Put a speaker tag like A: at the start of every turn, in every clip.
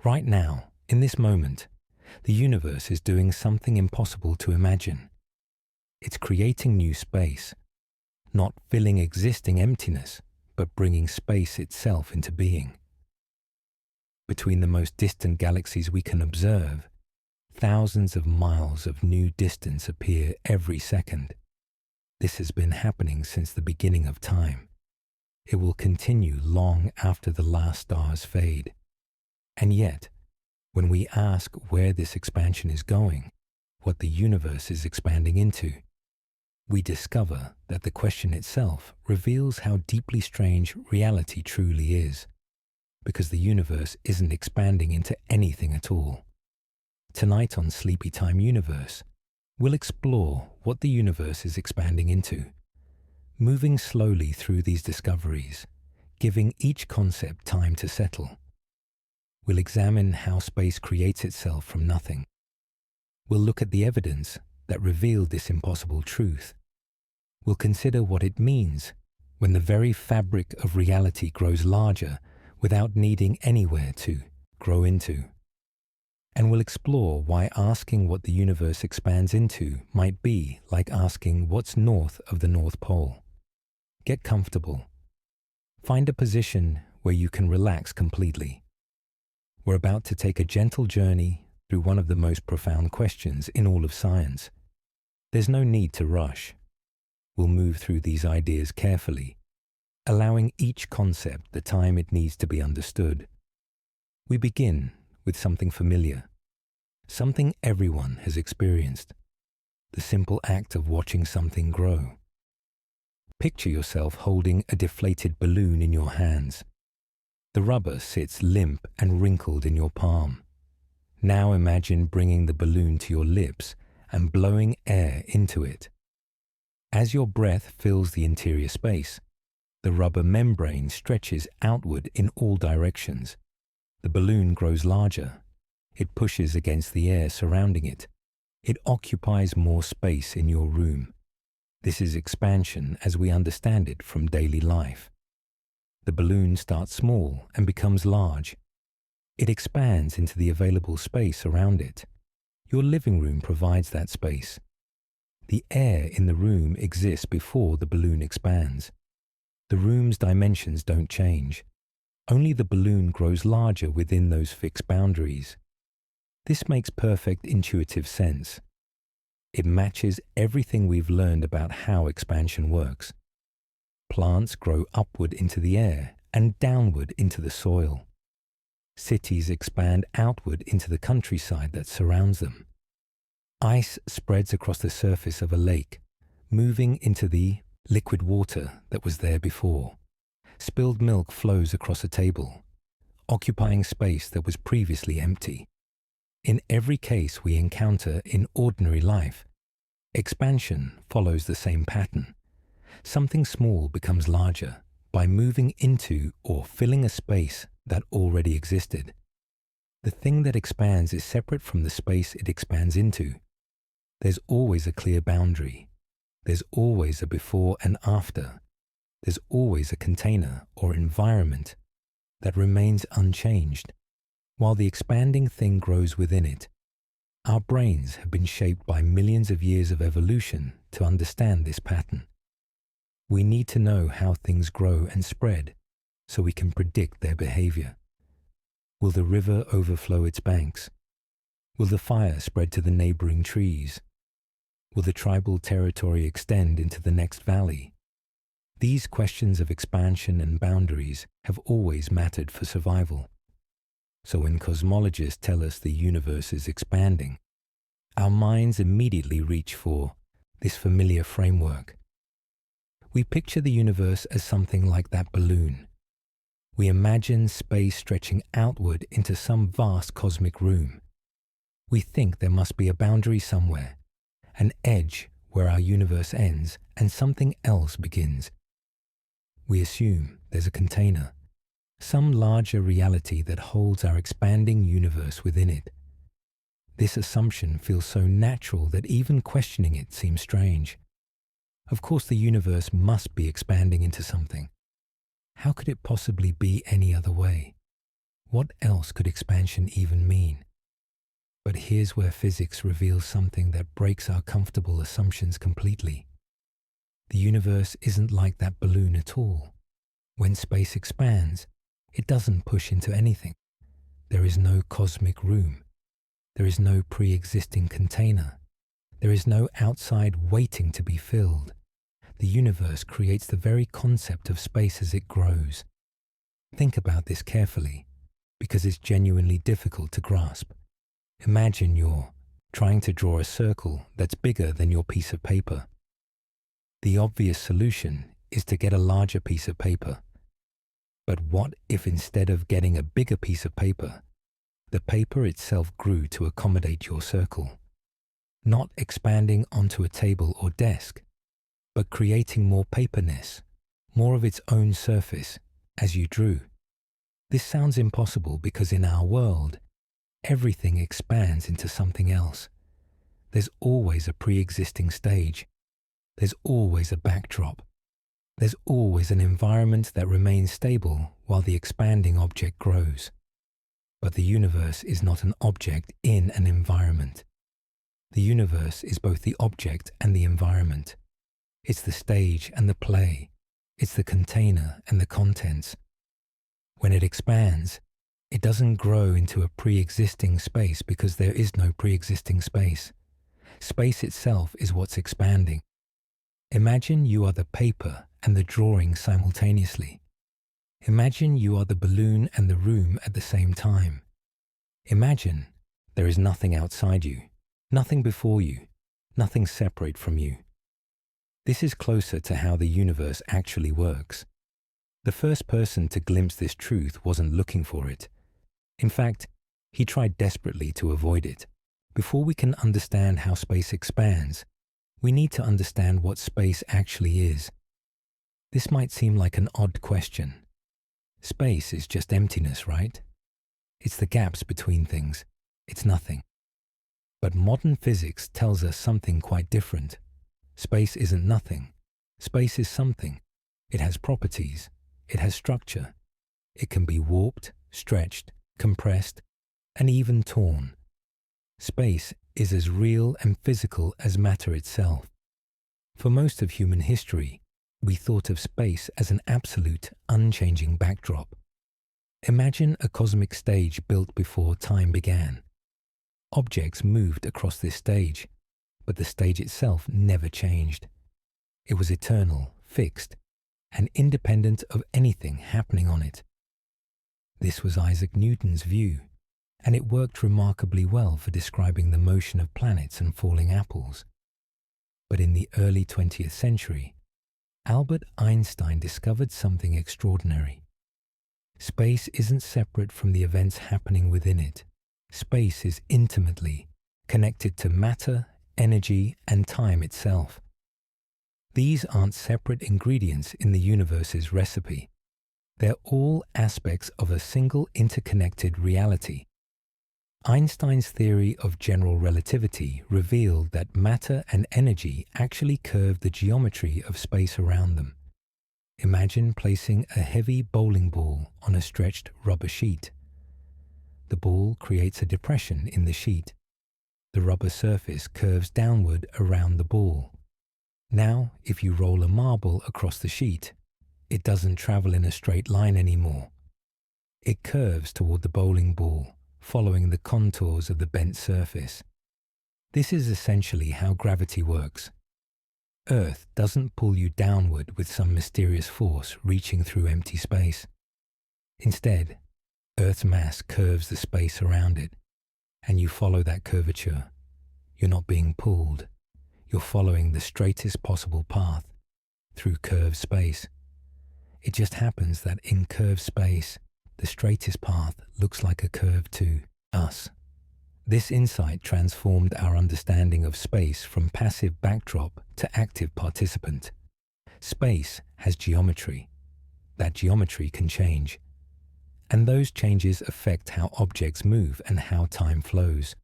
A: Right now, in this moment, the universe is doing something impossible to imagine. It's creating new space, not filling existing emptiness, but bringing space itself into being. Between the most distant galaxies we can observe, thousands of miles of new distance appear every second. This has been happening since the beginning of time. It will continue long after the last stars fade. And yet, when we ask where this expansion is going, what the universe is expanding into, we discover that the question itself reveals how deeply strange reality truly is, because the universe isn't expanding into anything at all. Tonight on Sleepy Time Universe, we'll explore what the universe is expanding into, moving slowly through these discoveries, giving each concept time to settle. We'll examine how space creates itself from nothing. We'll look at the evidence that revealed this impossible truth. We'll consider what it means when the very fabric of reality grows larger without needing anywhere to grow into. And we'll explore why asking what the universe expands into might be like asking what's north of the North Pole. Get comfortable. Find a position where you can relax completely. We're about to take a gentle journey through one of the most profound questions in all of science. There's no need to rush. We'll move through these ideas carefully, allowing each concept the time it needs to be understood. We begin with something familiar, something everyone has experienced, the simple act of watching something grow. Picture yourself holding a deflated balloon in your hands. The rubber sits limp and wrinkled in your palm. Now imagine bringing the balloon to your lips and blowing air into it. As your breath fills the interior space, the rubber membrane stretches outward in all directions. The balloon grows larger. It pushes against the air surrounding it. It occupies more space in your room. This is expansion as we understand it from daily life. The balloon starts small and becomes large. It expands into the available space around it. Your living room provides that space. The air in the room exists before the balloon expands. The room's dimensions don't change. Only the balloon grows larger within those fixed boundaries. This makes perfect intuitive sense. It matches everything we've learned about how expansion works. Plants grow upward into the air and downward into the soil. Cities expand outward into the countryside that surrounds them. Ice spreads across the surface of a lake, moving into the liquid water that was there before. Spilled milk flows across a table, occupying space that was previously empty. In every case we encounter in ordinary life, expansion follows the same pattern. Something small becomes larger by moving into or filling a space that already existed. The thing that expands is separate from the space it expands into. There's always a clear boundary. There's always a before and after. There's always a container or environment that remains unchanged, while the expanding thing grows within it. Our brains have been shaped by millions of years of evolution to understand this pattern. We need to know how things grow and spread so we can predict their behavior. Will the river overflow its banks? Will the fire spread to the neighboring trees? Will the tribal territory extend into the next valley? These questions of expansion and boundaries have always mattered for survival. So when cosmologists tell us the universe is expanding, our minds immediately reach for this familiar framework. We picture the universe as something like that balloon. We imagine space stretching outward into some vast cosmic room. We think there must be a boundary somewhere, an edge where our universe ends and something else begins. We assume there's a container, some larger reality that holds our expanding universe within it. This assumption feels so natural that even questioning it seems strange. Of course, the universe must be expanding into something. How could it possibly be any other way? What else could expansion even mean? But here's where physics reveals something that breaks our comfortable assumptions completely. The universe isn't like that balloon at all. When space expands, it doesn't push into anything. There is no cosmic room. There is no pre-existing container. There is no outside waiting to be filled. The universe creates the very concept of space as it grows. Think about this carefully, because it's genuinely difficult to grasp. Imagine you're trying to draw a circle that's bigger than your piece of paper. The obvious solution is to get a larger piece of paper. But what if instead of getting a bigger piece of paper, the paper itself grew to accommodate your circle? Not expanding onto a table or desk, but creating more paperness, more of its own surface as you drew. This sounds impossible because in our world, everything expands into something else. There's always a pre-existing stage. There's always a backdrop. There's always an environment that remains stable while the expanding object grows. But the universe is not an object in an environment. The universe is both the object and the environment. It's the stage and the play. It's the container and the contents. When it expands, it doesn't grow into a pre-existing space because there is no pre-existing space. Space itself is what's expanding. Imagine you are the paper and the drawing simultaneously. Imagine you are the balloon and the room at the same time. Imagine there is nothing outside you, nothing before you, nothing separate from you. This is closer to how the universe actually works. The first person to glimpse this truth wasn't looking for it. In fact, he tried desperately to avoid it. Before we can understand how space expands, we need to understand what space actually is. This might seem like an odd question. Space is just emptiness, right? It's the gaps between things. It's nothing. But modern physics tells us something quite different. Space isn't nothing. Space is something. It has properties. It has structure. It can be warped, stretched, compressed, and even torn. Space is as real and physical as matter itself. For most of human history, we thought of space as an absolute, unchanging backdrop. Imagine a cosmic stage built before time began. Objects moved across this stage, but the stage itself never changed. It was eternal, fixed, and independent of anything happening on it. This was Isaac Newton's view, and it worked remarkably well for describing the motion of planets and falling apples. But in the early 20th century, Albert Einstein discovered something extraordinary. Space isn't separate from the events happening within it. Space is intimately connected to matter, energy, and time itself. These aren't separate ingredients in the universe's recipe. They're all aspects of a single interconnected reality. Einstein's theory of general relativity revealed that matter and energy actually curve the geometry of space around them. Imagine placing a heavy bowling ball on a stretched rubber sheet. The ball creates a depression in the sheet. The rubber surface curves downward around the ball. Now, if you roll a marble across the sheet, it doesn't travel in a straight line anymore. It curves toward the bowling ball, following the contours of the bent surface. This is essentially how gravity works. Earth doesn't pull you downward with some mysterious force reaching through empty space. Instead, Earth's mass curves the space around it, and you follow that curvature. You're not being pulled. You're following the straightest possible path through curved space. It just happens that in curved space, the straightest path looks like a curve to us. This insight transformed our understanding of space from passive backdrop to active participant. Space has geometry. That geometry can change. And those changes affect how objects move and how time flows.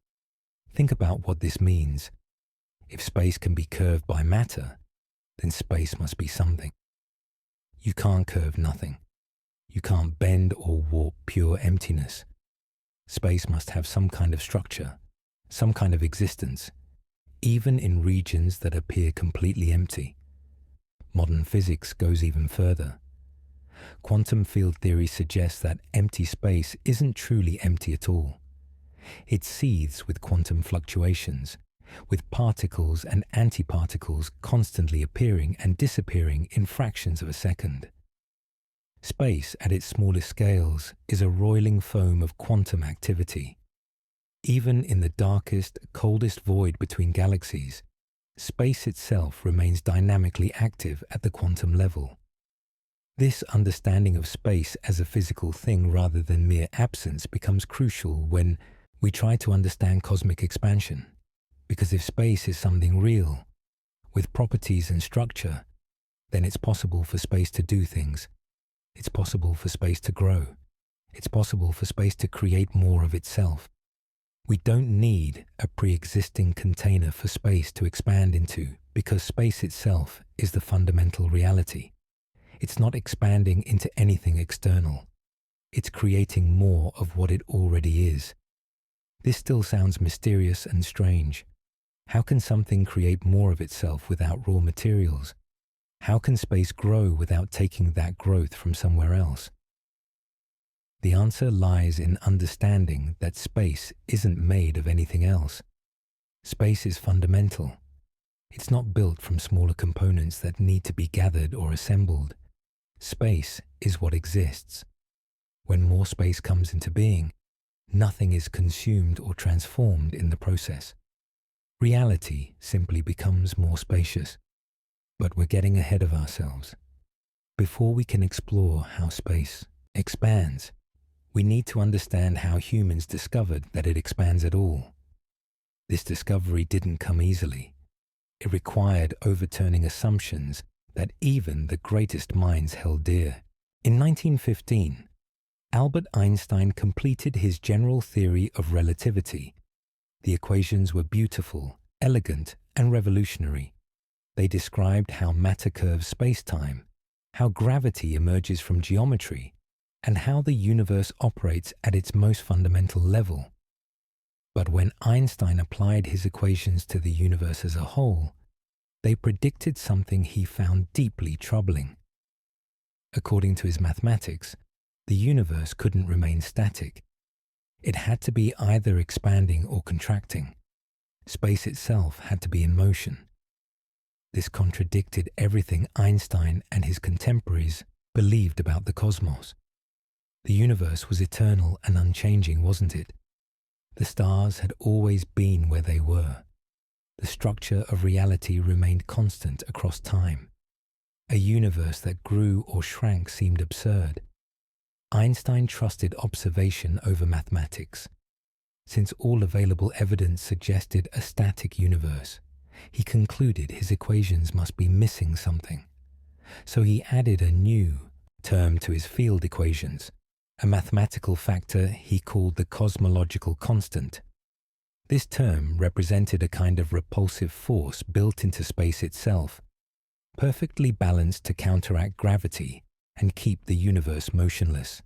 A: Think about what this means. If space can be curved by matter, then space must be something. You can't curve nothing. You can't bend or warp pure emptiness. Space must have some kind of structure, some kind of existence, even in regions that appear completely empty. Modern physics goes even further. Quantum field theory suggests that empty space isn't truly empty at all. It seethes with quantum fluctuations, with particles and antiparticles constantly appearing and disappearing in fractions of a second. Space, at its smallest scales, is a roiling foam of quantum activity. Even in the darkest, coldest void between galaxies, space itself remains dynamically active at the quantum level. This understanding of space as a physical thing rather than mere absence becomes crucial when we try to understand cosmic expansion. Because if space is something real, with properties and structure, then it's possible for space to do things. It's possible for space to grow. It's possible for space to create more of itself. We don't need a pre-existing container for space to expand into, because space itself is the fundamental reality. It's not expanding into anything external. It's creating more of what it already is. This still sounds mysterious and strange. How can something create more of itself without raw materials? How can space grow without taking that growth from somewhere else? The answer lies in understanding that space isn't made of anything else. Space is fundamental. It's not built from smaller components that need to be gathered or assembled. Space is what exists. When more space comes into being, nothing is consumed or transformed in the process. Reality simply becomes more spacious. But we're getting ahead of ourselves. Before we can explore how space expands, we need to understand how humans discovered that it expands at all. This discovery didn't come easily. It required overturning assumptions that even the greatest minds held dear. In 1915, Albert Einstein completed his general theory of relativity. The equations were beautiful, elegant, and revolutionary. They described how matter curves space-time, how gravity emerges from geometry, and how the universe operates at its most fundamental level. But when Einstein applied his equations to the universe as a whole, they predicted something he found deeply troubling. According to his mathematics, the universe couldn't remain static. It had to be either expanding or contracting. Space itself had to be in motion. This contradicted everything Einstein and his contemporaries believed about the cosmos. The universe was eternal and unchanging, wasn't it? The stars had always been where they were. The structure of reality remained constant across time. A universe that grew or shrank seemed absurd. Einstein trusted observation over mathematics. Since all available evidence suggested a static universe, he concluded his equations must be missing something. So he added a new term to his field equations, a mathematical factor he called the cosmological constant. This term represented a kind of repulsive force built into space itself, perfectly balanced to counteract gravity and keep the universe motionless.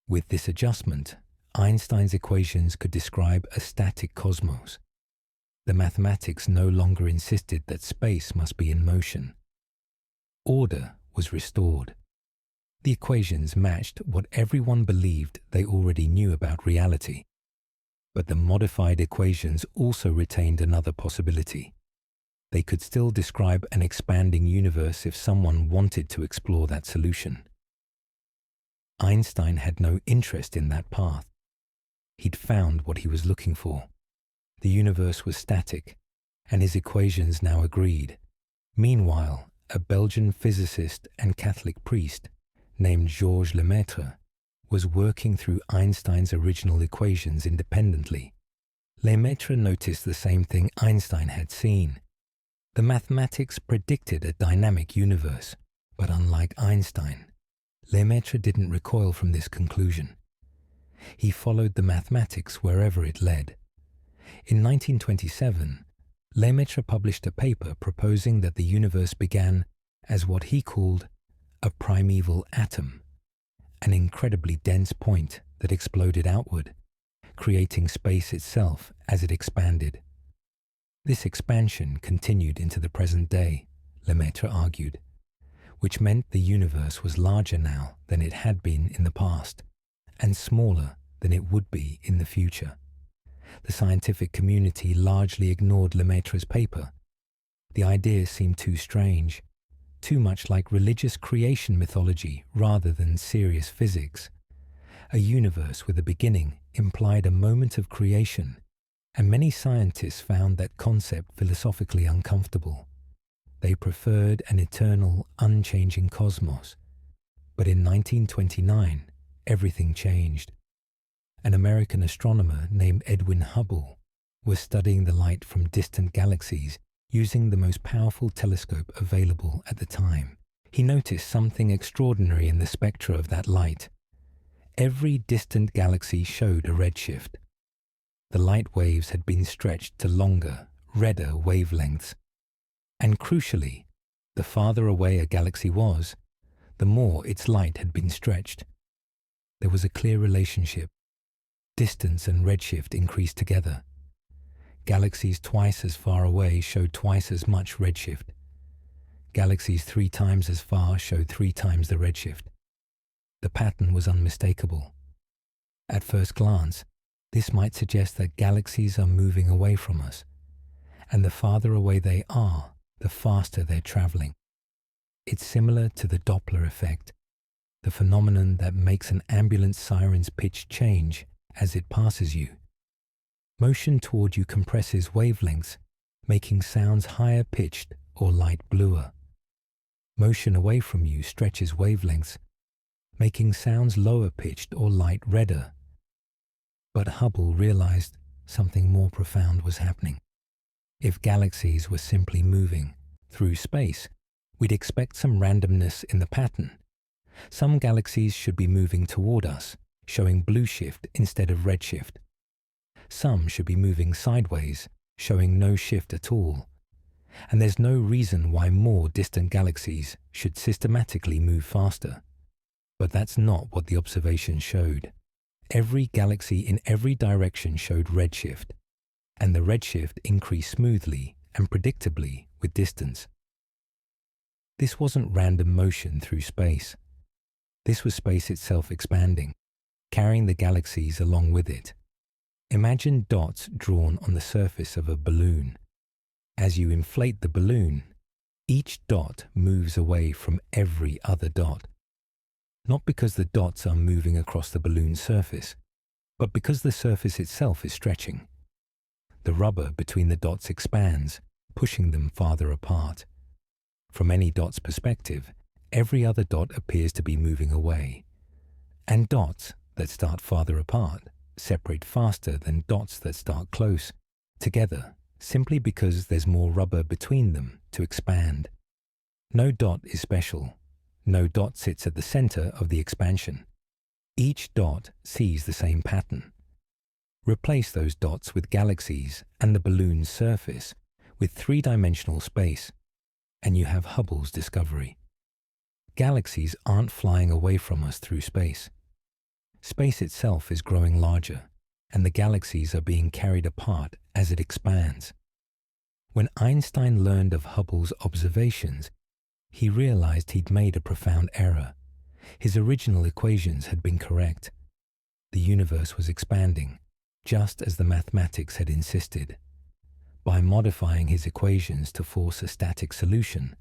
A: With this adjustment, Einstein's equations could describe a static cosmos. The mathematics no longer insisted that space must be in motion. Order was restored. The equations matched what everyone believed they already knew about reality. But the modified equations also retained another possibility. They could still describe an expanding universe if someone wanted to explore that solution. Einstein had no interest in that path. He'd found what he was looking for. The universe was static, and his equations now agreed. Meanwhile, a Belgian physicist and Catholic priest named Georges Lemaitre was working through Einstein's original equations independently. Lemaitre noticed the same thing Einstein had seen. The mathematics predicted a dynamic universe, but unlike Einstein, Lemaitre didn't recoil from this conclusion. He followed the mathematics wherever it led. In 1927, Lemaitre published a paper proposing that the universe began as what he called a primeval atom, an incredibly dense point that exploded outward, creating space itself as it expanded. This expansion continued into the present day, Lemaitre argued, which meant the universe was larger now than it had been in the past, and smaller than it would be in the future. The scientific community largely ignored Lemaitre's paper. The idea seemed too strange, too much like religious creation mythology rather than serious physics. A universe with a beginning implied a moment of creation, and many scientists found that concept philosophically uncomfortable. They preferred an eternal, unchanging cosmos. But in 1929, everything changed. An American astronomer named Edwin Hubble was studying the light from distant galaxies using the most powerful telescope available at the time. He noticed something extraordinary in the spectra of that light. Every distant galaxy showed a redshift. The light waves had been stretched to longer, redder wavelengths. And crucially, the farther away a galaxy was, the more its light had been stretched. There was a clear relationship. Distance and redshift increased together. Galaxies twice as far away showed twice as much redshift. Galaxies 3 times as far showed 3 times the redshift. The pattern was unmistakable. At first glance, this might suggest that galaxies are moving away from us, and the farther away they are, the faster they're traveling. It's similar to the Doppler effect, the phenomenon that makes an ambulance siren's pitch change as it passes you. Motion toward you compresses wavelengths, making sounds higher pitched or light bluer. Motion away from you stretches wavelengths, making sounds lower pitched or light redder. But Hubble realized something more profound was happening. If galaxies were simply moving through space, we'd expect some randomness in the pattern. Some galaxies should be moving toward us, showing blue shift instead of red shift. Some should be moving sideways, showing no shift at all. And there's no reason why more distant galaxies should systematically move faster. But that's not what the observation showed. Every galaxy in every direction showed redshift, and the redshift increased smoothly and predictably with distance. This wasn't random motion through space. This was space itself expanding, carrying the galaxies along with it. Imagine dots drawn on the surface of a balloon. As you inflate the balloon, each dot moves away from every other dot. Not because the dots are moving across the balloon's surface, but because the surface itself is stretching. The rubber between the dots expands, pushing them farther apart. From any dot's perspective, every other dot appears to be moving away. And dots that start farther apart separate faster than dots that start close together, simply because there's more rubber between them to expand. No dot is special. No dot sits at the center of the expansion. Each dot sees the same pattern. Replace those dots with galaxies and the balloon's surface with 3-dimensional space, and you have Hubble's discovery. Galaxies aren't flying away from us through space. Space itself is growing larger, and the galaxies are being carried apart as it expands. When Einstein learned of Hubble's observations, he realized he'd made a profound error. His original equations had been correct. The universe was expanding, just as the mathematics had insisted. By modifying his equations to force a static solution,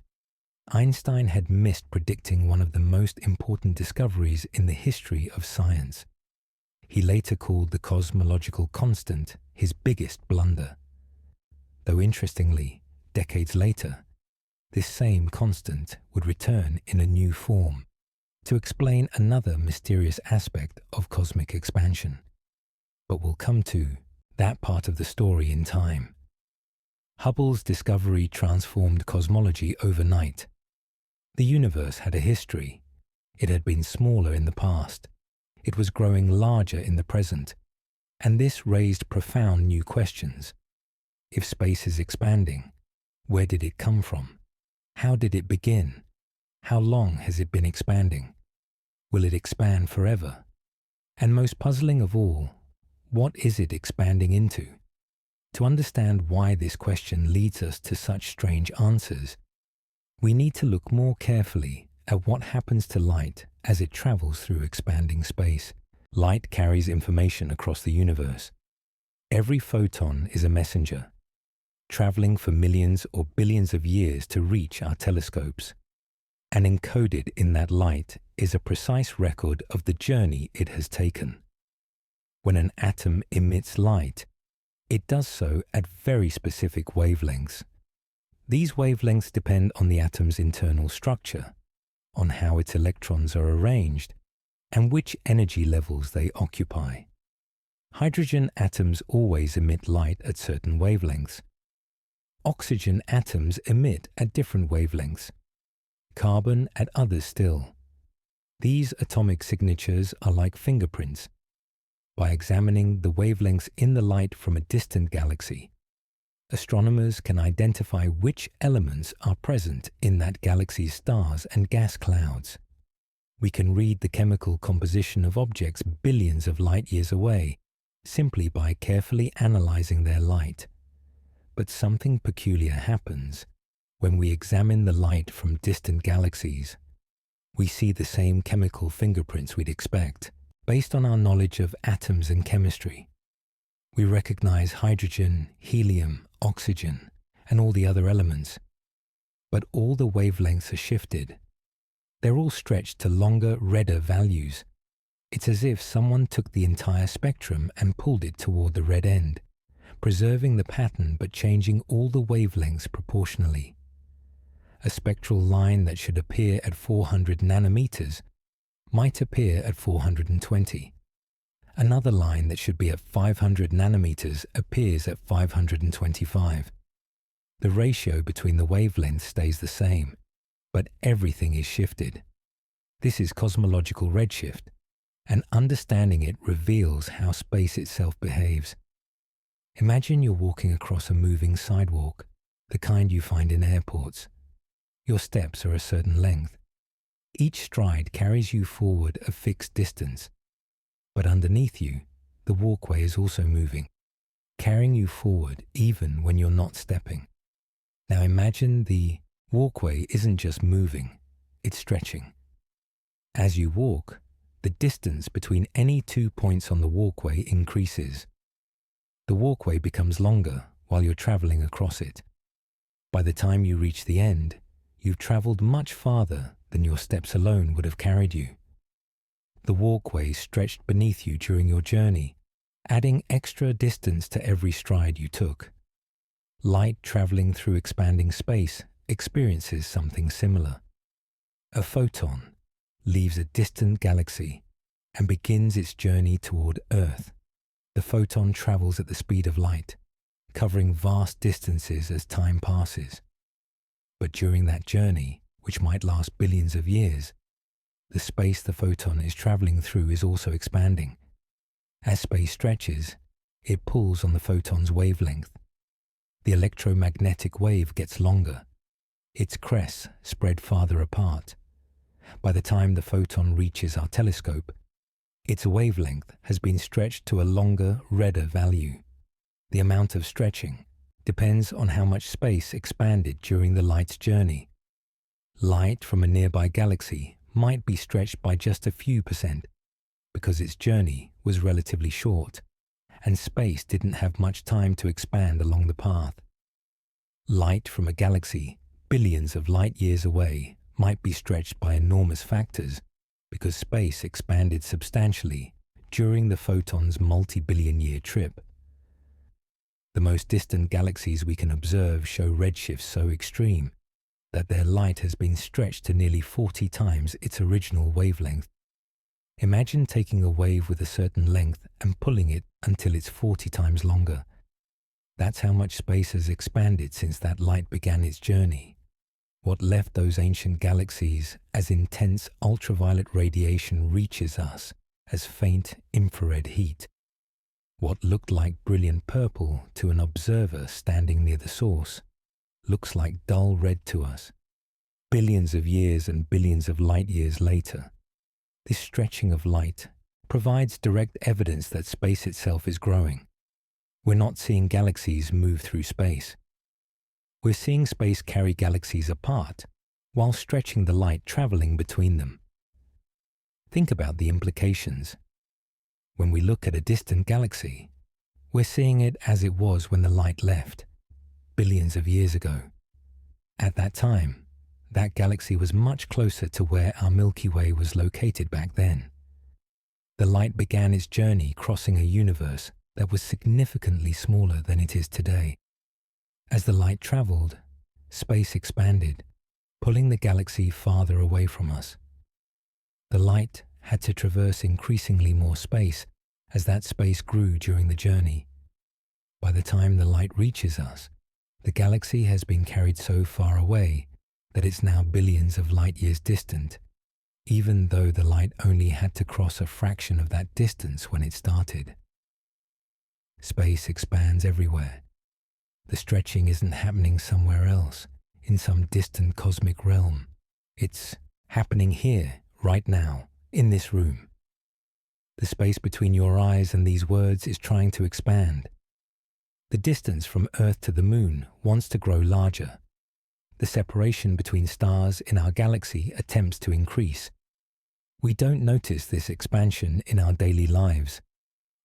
A: Einstein had missed predicting one of the most important discoveries in the history of science. He later called the cosmological constant his biggest blunder. Though interestingly, decades later, this same constant would return in a new form to explain another mysterious aspect of cosmic expansion. But we'll come to that part of the story in time. Hubble's discovery transformed cosmology overnight. The universe had a history. It had been smaller in the past. It was growing larger in the present. And this raised profound new questions. If space is expanding, where did it come from? How did it begin? How long has it been expanding? Will it expand forever? And most puzzling of all, what is it expanding into? To understand why this question leads us to such strange answers, we need to look more carefully at what happens to light as it travels through expanding space. Light carries information across the universe. Every photon is a messenger, traveling for millions or billions of years to reach our telescopes. And encoded in that light is a precise record of the journey it has taken. When an atom emits light, it does so at very specific wavelengths. These wavelengths depend on the atom's internal structure, on how its electrons are arranged, and which energy levels they occupy. Hydrogen atoms always emit light at certain wavelengths. Oxygen atoms emit at different wavelengths. Carbon at others still. These atomic signatures are like fingerprints. By examining the wavelengths in the light from a distant galaxy, astronomers can identify which elements are present in that galaxy's stars and gas clouds. We can read the chemical composition of objects billions of light years away simply by carefully analyzing their light. But something peculiar happens when we examine the light from distant galaxies. We see the same chemical fingerprints we'd expect, based on our knowledge of atoms and chemistry. We recognize hydrogen, helium, oxygen, and all the other elements. But all the wavelengths are shifted. They're all stretched to longer, redder values. It's as if someone took the entire spectrum and pulled it toward the red end, preserving the pattern but changing all the wavelengths proportionally. A spectral line that should appear at 400 nanometers might appear at 420. Another line that should be at 500 nanometers appears at 525. The ratio between the wavelengths stays the same, but everything is shifted. This is cosmological redshift, and understanding it reveals how space itself behaves. Imagine you're walking across a moving sidewalk, the kind you find in airports. Your steps are a certain length. Each stride carries you forward a fixed distance. But underneath you, the walkway is also moving, carrying you forward even when you're not stepping. Now imagine the walkway isn't just moving, it's stretching. As you walk, the distance between any 2 points on the walkway increases. The walkway becomes longer while you're traveling across it. By the time you reach the end, you've traveled much farther than your steps alone would have carried you. The walkway stretched beneath you during your journey, adding extra distance to every stride you took. Light traveling through expanding space experiences something similar. A photon leaves a distant galaxy and begins its journey toward Earth. The photon travels at the speed of light, covering vast distances as time passes. But during that journey, which might last billions of years, the space the photon is traveling through is also expanding. As space stretches, it pulls on the photon's wavelength. The electromagnetic wave gets longer. Its crests spread farther apart. By the time the photon reaches our telescope, its wavelength has been stretched to a longer, redder value. The amount of stretching depends on how much space expanded during the light's journey. Light from a nearby galaxy might be stretched by just a few percent because its journey was relatively short and space didn't have much time to expand along the path. Light from a galaxy billions of light years away might be stretched by enormous factors because space expanded substantially during the photon's multi-billion-year trip. The most distant galaxies we can observe show redshifts so extreme that their light has been stretched to nearly 40 times its original wavelength. Imagine taking a wave with a certain length and pulling it until it's 40 times longer. That's how much space has expanded since that light began its journey. What left those ancient galaxies as intense ultraviolet radiation reaches us as faint infrared heat. What looked like brilliant purple to an observer standing near the source looks like dull red to us. Billions of years and billions of light years later, This stretching of light provides direct evidence that space itself is growing. We're not seeing galaxies move through space. We're seeing space carry galaxies apart while stretching the light traveling between them. Think about the implications. When we look at a distant galaxy, we're seeing it as it was when the light left, billions of years ago. At that time, that galaxy was much closer to where our Milky Way was located back then. The light began its journey crossing a universe that was significantly smaller than it is today. As the light traveled, space expanded, pulling the galaxy farther away from us. The light had to traverse increasingly more space as that space grew during the journey. By the time the light reaches us, the galaxy has been carried so far away that it's now billions of light years distant, even though the light only had to cross a fraction of that distance when it started. Space expands everywhere. The stretching isn't happening somewhere else, in some distant cosmic realm. It's happening here, right now, in this room. The space between your eyes and these words is trying to expand. The distance from Earth to the Moon wants to grow larger. The separation between stars in our galaxy attempts to increase. We don't notice this expansion in our daily lives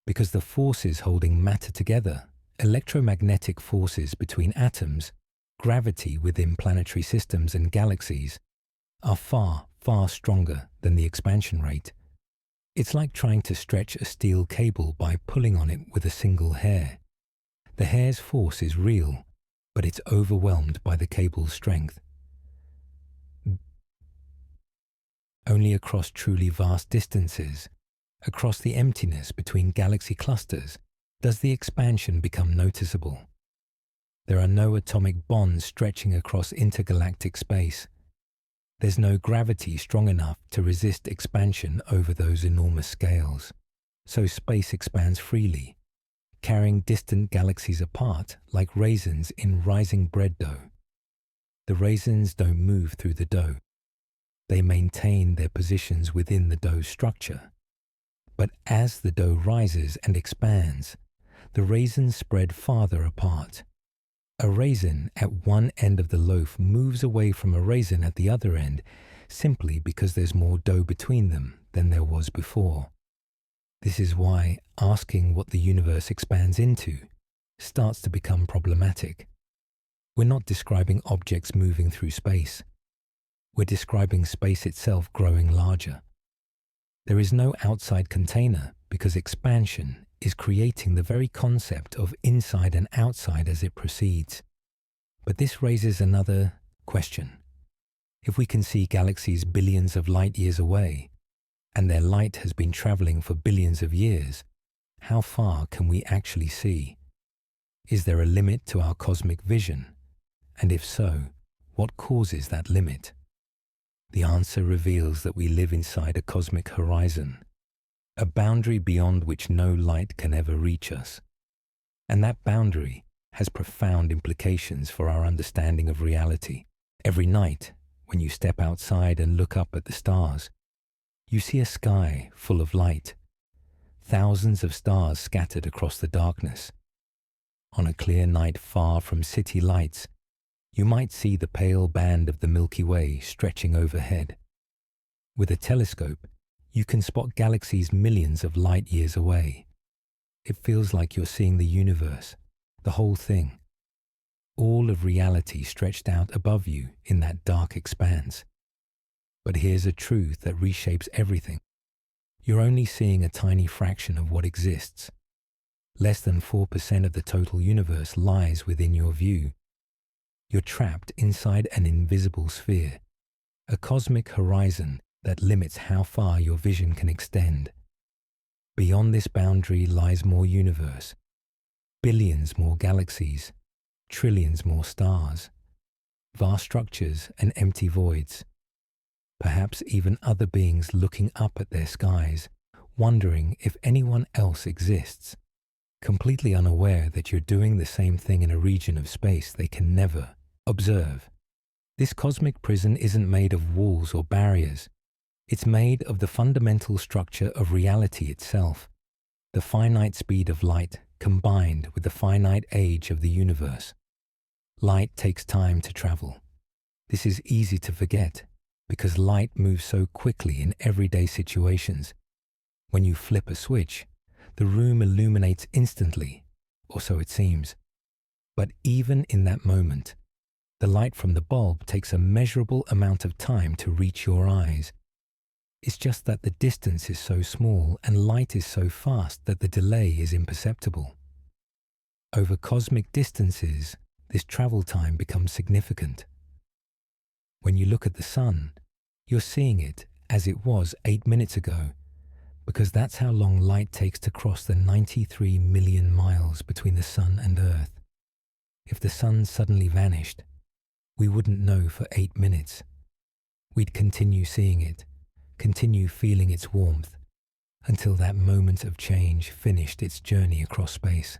A: because the forces holding matter together, electromagnetic forces between atoms, gravity within planetary systems and galaxies, are far, far stronger than the expansion rate. It's like trying to stretch a steel cable by pulling on it with a single hair. The hair's force is real, but it's overwhelmed by the cable's strength. Only across truly vast distances, across the emptiness between galaxy clusters, does the expansion become noticeable. There are no atomic bonds stretching across intergalactic space. There's no gravity strong enough to resist expansion over those enormous scales. So space expands freely, carrying distant galaxies apart like raisins in rising bread dough. The raisins don't move through the dough. They maintain their positions within the dough's structure. But as the dough rises and expands, the raisins spread farther apart. A raisin at one end of the loaf moves away from a raisin at the other end simply because there's more dough between them than there was before. This is why asking what the universe expands into starts to become problematic. We're not describing objects moving through space. We're describing space itself growing larger. There is no outside container because expansion is creating the very concept of inside and outside as it proceeds. But this raises another question. If we can see galaxies billions of light years away, and their light has been traveling for billions of years, how far can we actually see? Is there a limit to our cosmic vision? And if so, what causes that limit? The answer reveals that we live inside a cosmic horizon, a boundary beyond which no light can ever reach us. And that boundary has profound implications for our understanding of reality. Every night, when you step outside and look up at the stars, you see a sky full of light, thousands of stars scattered across the darkness. On a clear night far from city lights, you might see the pale band of the Milky Way stretching overhead. With a telescope, you can spot galaxies millions of light years away. It feels like you're seeing the universe, the whole thing, all of reality stretched out above you in that dark expanse. But here's a truth that reshapes everything. You're only seeing a tiny fraction of what exists. Less than 4% of the total universe lies within your view. You're trapped inside an invisible sphere, a cosmic horizon that limits how far your vision can extend. Beyond this boundary lies more universe, billions more galaxies, trillions more stars, vast structures and empty voids. Perhaps even other beings looking up at their skies, wondering if anyone else exists, completely unaware that you're doing the same thing in a region of space they can never observe. This cosmic prison isn't made of walls or barriers. It's made of the fundamental structure of reality itself, the finite speed of light combined with the finite age of the universe. Light takes time to travel. This is easy to forget because light moves so quickly in everyday situations. When you flip a switch, the room illuminates instantly, or so it seems. But even in that moment, the light from the bulb takes a measurable amount of time to reach your eyes. It's just that the distance is so small and light is so fast that the delay is imperceptible. Over cosmic distances, this travel time becomes significant. When you look at the sun, you're seeing it as it was 8 minutes ago, because that's how long light takes to cross the 93 million miles between the sun and Earth. If the sun suddenly vanished, we wouldn't know for 8 minutes. We'd continue seeing it, continue feeling its warmth, until that moment of change finished its journey across space.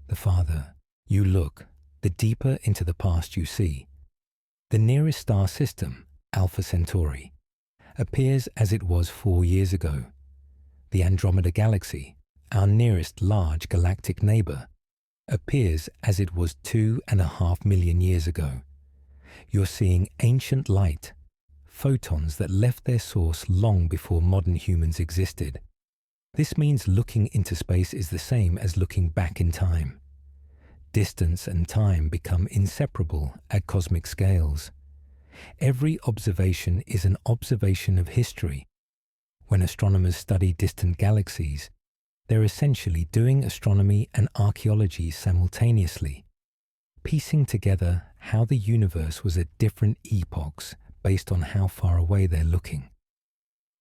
A: The farther you look, the deeper into the past you see. The nearest star system, Alpha Centauri, appears as it was 4 years ago. The Andromeda Galaxy, our nearest large galactic neighbor, appears as it was 2.5 million years ago. You're seeing ancient light, photons that left their source long before modern humans existed. This means looking into space is the same as looking back in time. Distance and time become inseparable at cosmic scales. Every observation is an observation of history. When astronomers study distant galaxies, they're essentially doing astronomy and archaeology simultaneously, piecing together how the universe was at different epochs based on how far away they're looking.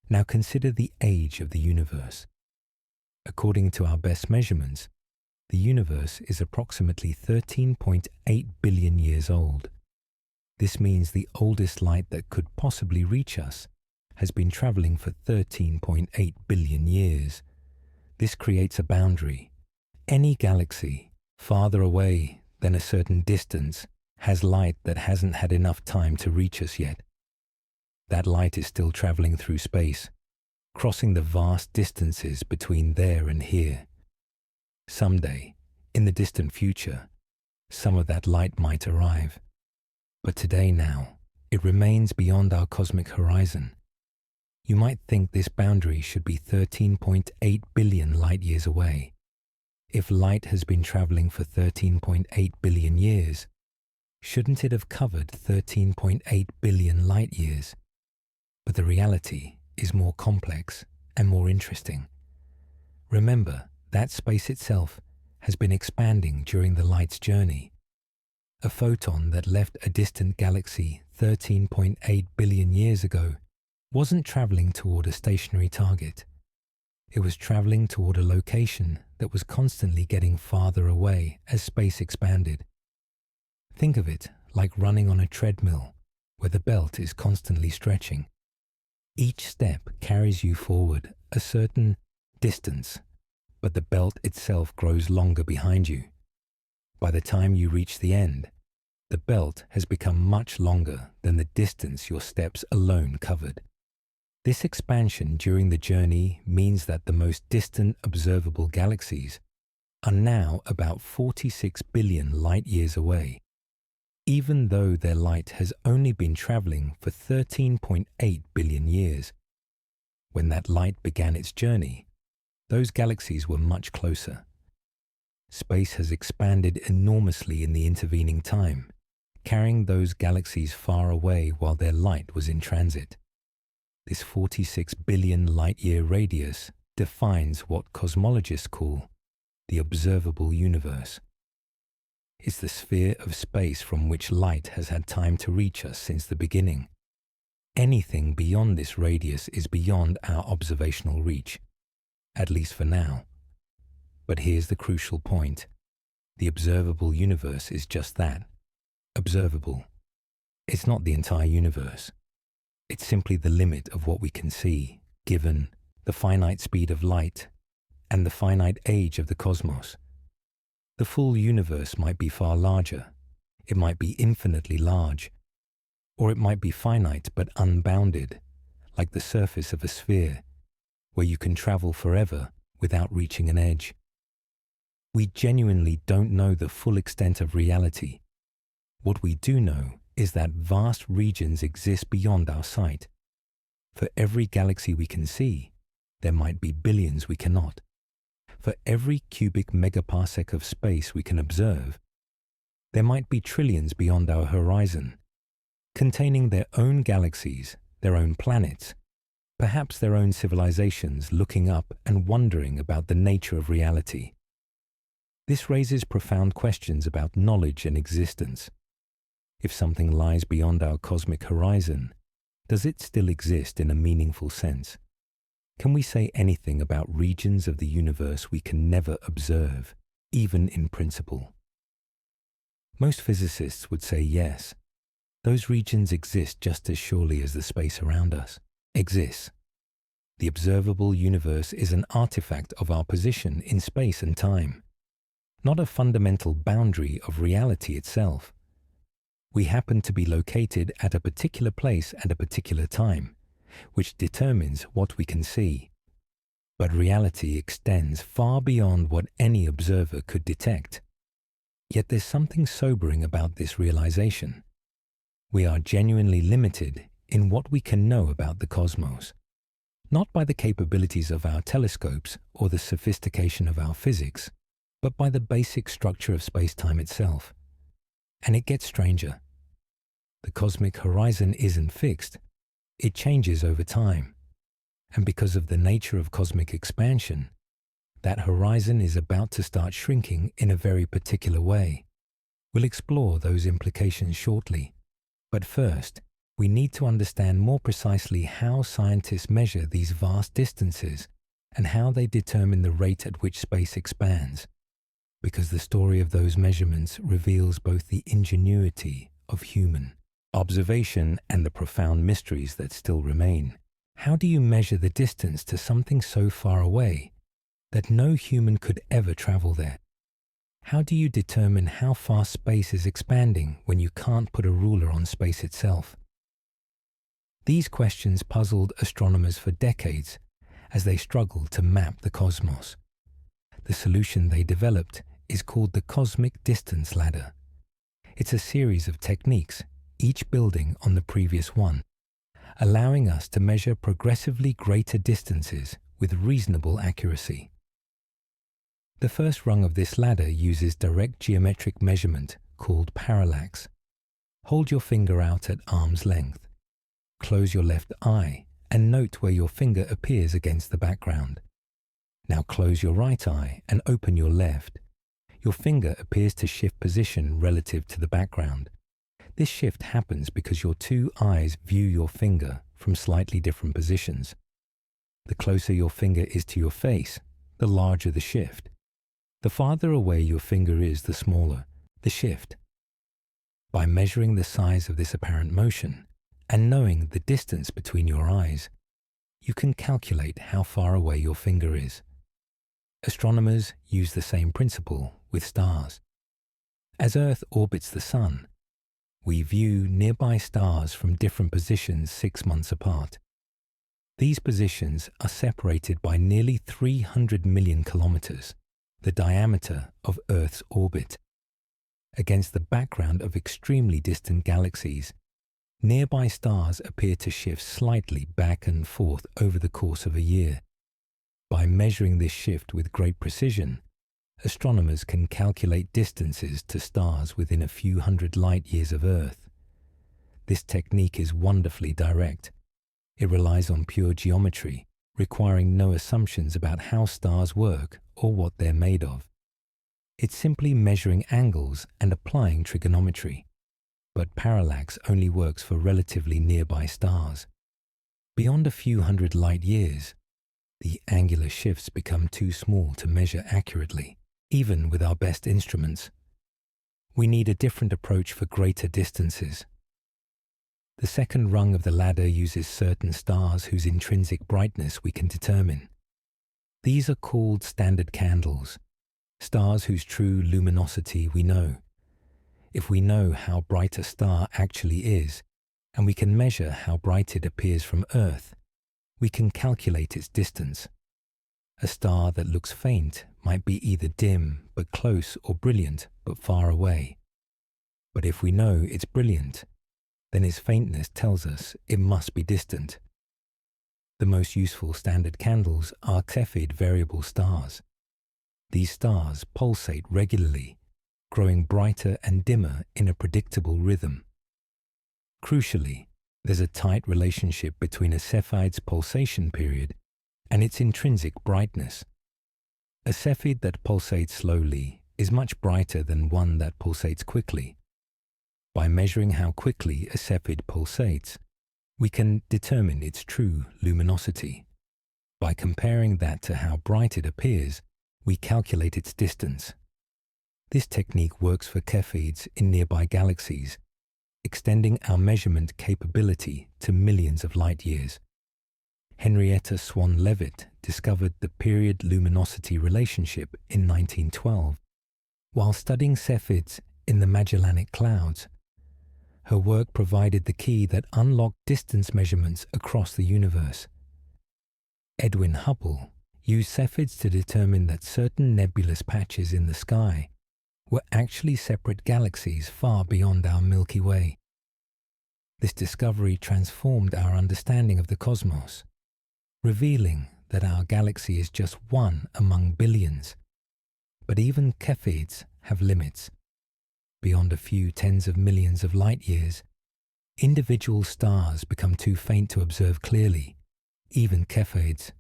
A: Now consider the age of the universe. According to our best measurements, the universe is approximately 13.8 billion years old. This means the oldest light that could possibly reach us has been traveling for 13.8 billion years. This creates a boundary. Any galaxy farther away than a certain distance has light that hasn't had enough time to reach us yet. That light is still traveling through space, crossing the vast distances between there and here. Someday, in the distant future, some of that light might arrive. But today now, it remains beyond our cosmic horizon. You might think this boundary should be 13.8 billion light years away. If light has been traveling for 13.8 billion years, shouldn't it have covered 13.8 billion light years? But the reality is more complex and more interesting. Remember that space itself has been expanding during the light's journey. A photon that left a distant galaxy 13.8 billion years ago wasn't traveling toward a stationary target. It was traveling toward a location that was constantly getting farther away as space expanded. Think of it like running on a treadmill where the belt is constantly stretching. Each step carries you forward a certain distance, but the belt itself grows longer behind you. By the time you reach the end, the belt has become much longer than the distance your steps alone covered. This expansion during the journey means that the most distant observable galaxies are now about 46 billion light years away, even though their light has only been traveling for 13.8 billion years. When that light began its journey, those galaxies were much closer. Space has expanded enormously in the intervening time, carrying those galaxies far away while their light was in transit. This 46 billion light-year radius defines what cosmologists call the observable universe. It's the sphere of space from which light has had time to reach us since the beginning. Anything beyond this radius is beyond our observational reach, at least for now. But here's the crucial point. The observable universe is just that, observable. It's not the entire universe. It's simply the limit of what we can see, given the finite speed of light and the finite age of the cosmos. The full universe might be far larger. It might be infinitely large. Or it might be finite but unbounded, like the surface of a sphere, where you can travel forever without reaching an edge. We genuinely don't know the full extent of reality. What we do know is that vast regions exist beyond our sight. For every galaxy we can see, there might be billions we cannot. For every cubic megaparsec of space we can observe, there might be trillions beyond our horizon, containing their own galaxies, their own planets, perhaps their own civilizations looking up and wondering about the nature of reality. This raises profound questions about knowledge and existence. If something lies beyond our cosmic horizon, does it still exist in a meaningful sense? Can we say anything about regions of the universe we can never observe, even in principle? Most physicists would say yes. Those regions exist just as surely as the space around us exists. The observable universe is an artifact of our position in space and time, not a fundamental boundary of reality itself. We happen to be located at a particular place at a particular time, which determines what we can see. But reality extends far beyond what any observer could detect. Yet there's something sobering about this realization. We are genuinely limited in what we can know about the cosmos, not by the capabilities of our telescopes or the sophistication of our physics, but by the basic structure of space-time itself. And it gets stranger. The cosmic horizon isn't fixed. It changes over time. And because of the nature of cosmic expansion, that horizon is about to start shrinking in a very particular way. We'll explore those implications shortly. But first, we need to understand more precisely how scientists measure these vast distances and how they determine the rate at which space expands, because the story of those measurements reveals both the ingenuity of human observation and the profound mysteries that still remain. How do you measure the distance to something so far away that no human could ever travel there? How do you determine how fast space is expanding when you can't put a ruler on space itself? These questions puzzled astronomers for decades as they struggled to map the cosmos. The solution they developed is called the cosmic distance ladder. It's a series of techniques, each building on the previous one, allowing us to measure progressively greater distances with reasonable accuracy. The first rung of this ladder uses direct geometric measurement called parallax. Hold your finger out at arm's length. Close your left eye and note where your finger appears against the background. Now close your right eye and open your left. Your finger appears to shift position relative to the background. This shift happens because your two eyes view your finger from slightly different positions. The closer your finger is to your face, the larger the shift. The farther away your finger is, the smaller the shift. By measuring the size of this apparent motion and knowing the distance between your eyes, you can calculate how far away your finger is. Astronomers use the same principle with stars. As Earth orbits the Sun, we view nearby stars from different positions 6 months apart. These positions are separated by nearly 300 million kilometers, the diameter of Earth's orbit. Against the background of extremely distant galaxies, nearby stars appear to shift slightly back and forth over the course of a year. By measuring this shift with great precision, astronomers can calculate distances to stars within a few hundred light years of Earth. This technique is wonderfully direct. It relies on pure geometry, requiring no assumptions about how stars work or what they're made of. It's simply measuring angles and applying trigonometry. But parallax only works for relatively nearby stars. Beyond a few hundred light years, the angular shifts become too small to measure accurately, even with our best instruments. We need a different approach for greater distances. The second rung of the ladder uses certain stars whose intrinsic brightness we can determine. These are called standard candles, stars whose true luminosity we know. If we know how bright a star actually is, and we can measure how bright it appears from Earth, we can calculate its distance. A star that looks faint might be either dim but close or brilliant but far away. But if we know it's brilliant, then its faintness tells us it must be distant. The most useful standard candles are Cepheid variable stars. These stars pulsate regularly, growing brighter and dimmer in a predictable rhythm. Crucially, there's a tight relationship between a Cepheid's pulsation period and its intrinsic brightness. A Cepheid that pulsates slowly is much brighter than one that pulsates quickly. By measuring how quickly a Cepheid pulsates, we can determine its true luminosity. By comparing that to how bright it appears, we calculate its distance. This technique works for Cepheids in nearby galaxies, extending our measurement capability to millions of light years. Henrietta Swan Leavitt discovered the period luminosity relationship in 1912 while studying Cepheids in the Magellanic Clouds. Her work provided the key that unlocked distance measurements across the universe. Edwin Hubble used Cepheids to determine that certain nebulous patches in the sky were actually separate galaxies far beyond our Milky Way. This discovery transformed our understanding of the cosmos, revealing that our galaxy is just one among billions. But even Cepheids have limits. Beyond a few tens of millions of light years, individual stars become too faint to observe clearly, even Cepheids.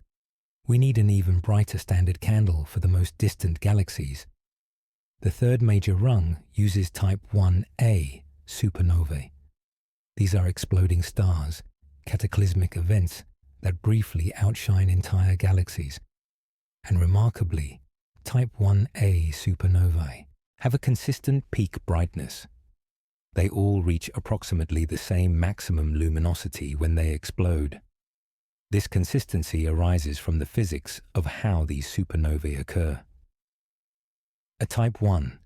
A: We need an even brighter standard candle for the most distant galaxies. The third major rung uses type 1a supernovae. These are exploding stars, cataclysmic events that briefly outshine entire galaxies. And remarkably, type 1a supernovae have a consistent peak brightness. They all reach approximately the same maximum luminosity when they explode. This consistency arises from the physics of how these supernovae occur. A type 1.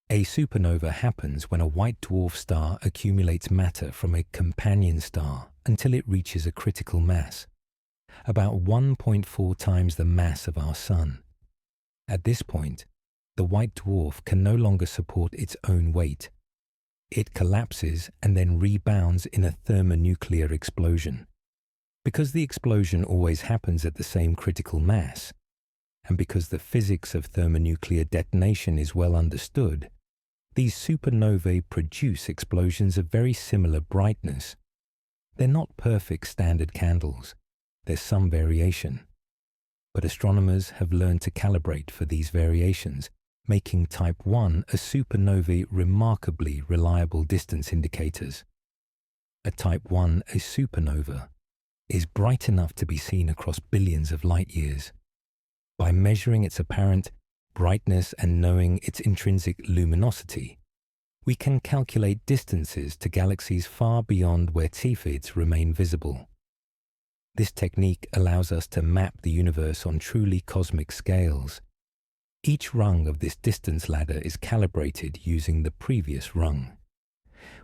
A: A supernova happens when a white dwarf star accumulates matter from a companion star until it reaches a critical mass, about 1.4 times the mass of our Sun. At this point, the white dwarf can no longer support its own weight. It collapses and then rebounds in a thermonuclear explosion. Because the explosion always happens at the same critical mass, and because the physics of thermonuclear detonation is well understood, these supernovae produce explosions of very similar brightness. They're not perfect standard candles. There's some variation. But astronomers have learned to calibrate for these variations, making type 1 a supernovae remarkably reliable distance indicators. A type 1 a supernova is bright enough to be seen across billions of light years. By measuring its apparent brightness and knowing its intrinsic luminosity, we can calculate distances to galaxies far beyond where Cepheids remain visible. This technique allows us to map the universe on truly cosmic scales. Each rung of this distance ladder is calibrated using the previous rung.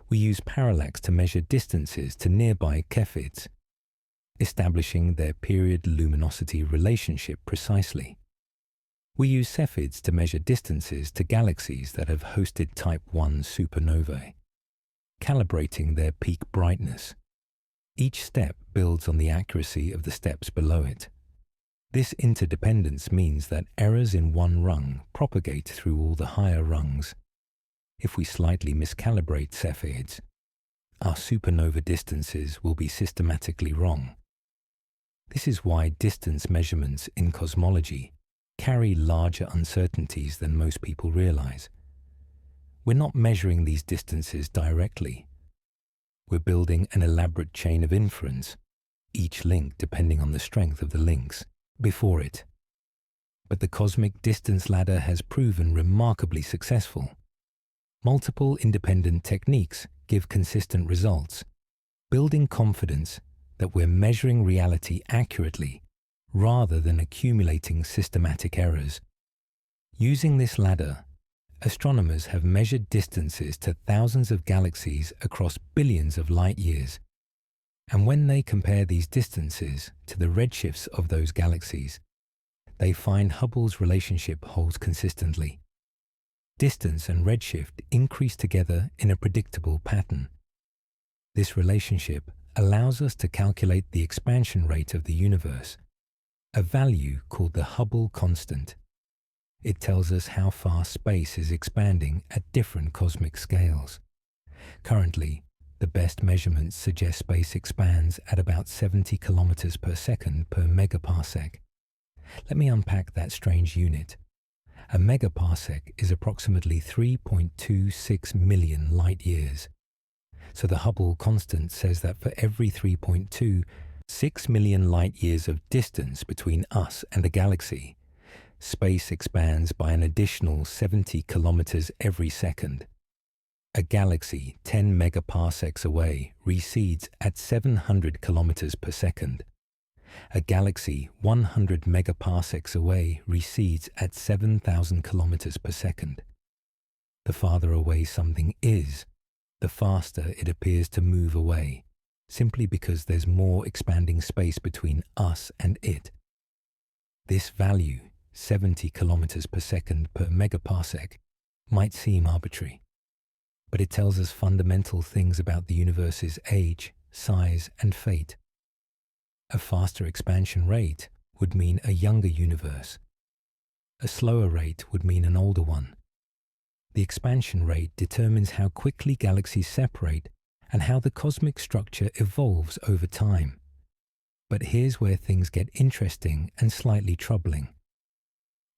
A: We use parallax to measure distances to nearby Cepheids, establishing their period luminosity relationship precisely. We use Cepheids to measure distances to galaxies that have hosted type 1 supernovae, calibrating their peak brightness. Each step builds on the accuracy of the steps below it. This interdependence means that errors in one rung propagate through all the higher rungs. If we slightly miscalibrate Cepheids, our supernova distances will be systematically wrong. This is why distance measurements in cosmology carry larger uncertainties than most people realize. We're not measuring these distances directly. We're building an elaborate chain of inference, each link depending on the strength of the links before it. But the cosmic distance ladder has proven remarkably successful. Multiple independent techniques give consistent results, building confidence that we're measuring reality accurately rather than accumulating systematic errors. Using this ladder, astronomers have measured distances to thousands of galaxies across billions of light years. And when they compare these distances to the redshifts of those galaxies, they find Hubble's relationship holds consistently. Distance and redshift increase together in a predictable pattern. This relationship allows us to calculate the expansion rate of the universe, a value called the Hubble constant. It tells us how fast space is expanding at different cosmic scales. Currently, the best measurements suggest space expands at about 70 kilometers per second per megaparsec. Let me unpack that strange unit. A megaparsec is approximately 3.26 million light years. So the Hubble constant says that for every 3.26 million light years of distance between us and a galaxy, space expands by an additional 70 kilometers every second. A galaxy 10 megaparsecs away recedes at 700 kilometers per second. A galaxy 100 megaparsecs away recedes at 7,000 kilometers per second. The farther away something is, the faster it appears to move away, simply because there's more expanding space between us and it. This value, 70 kilometers per second per megaparsec, might seem arbitrary, but it tells us fundamental things about the universe's age, size, and fate. A faster expansion rate would mean a younger universe. A slower rate would mean an older one. The expansion rate determines how quickly galaxies separate and how the cosmic structure evolves over time. But here's where things get interesting and slightly troubling.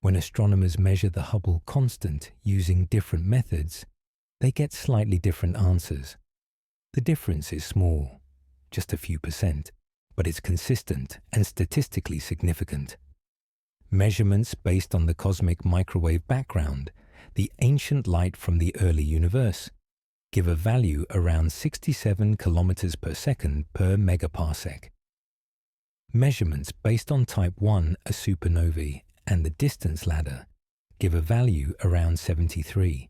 A: When astronomers measure the Hubble constant using different methods, they get slightly different answers. The difference is small, just a few percent, but it's consistent and statistically significant. Measurements based on the cosmic microwave background, the ancient light from the early universe, give a value around 67 kilometers per second per megaparsec. Measurements based on type 1, a supernovae, and the distance ladder give a value around 73.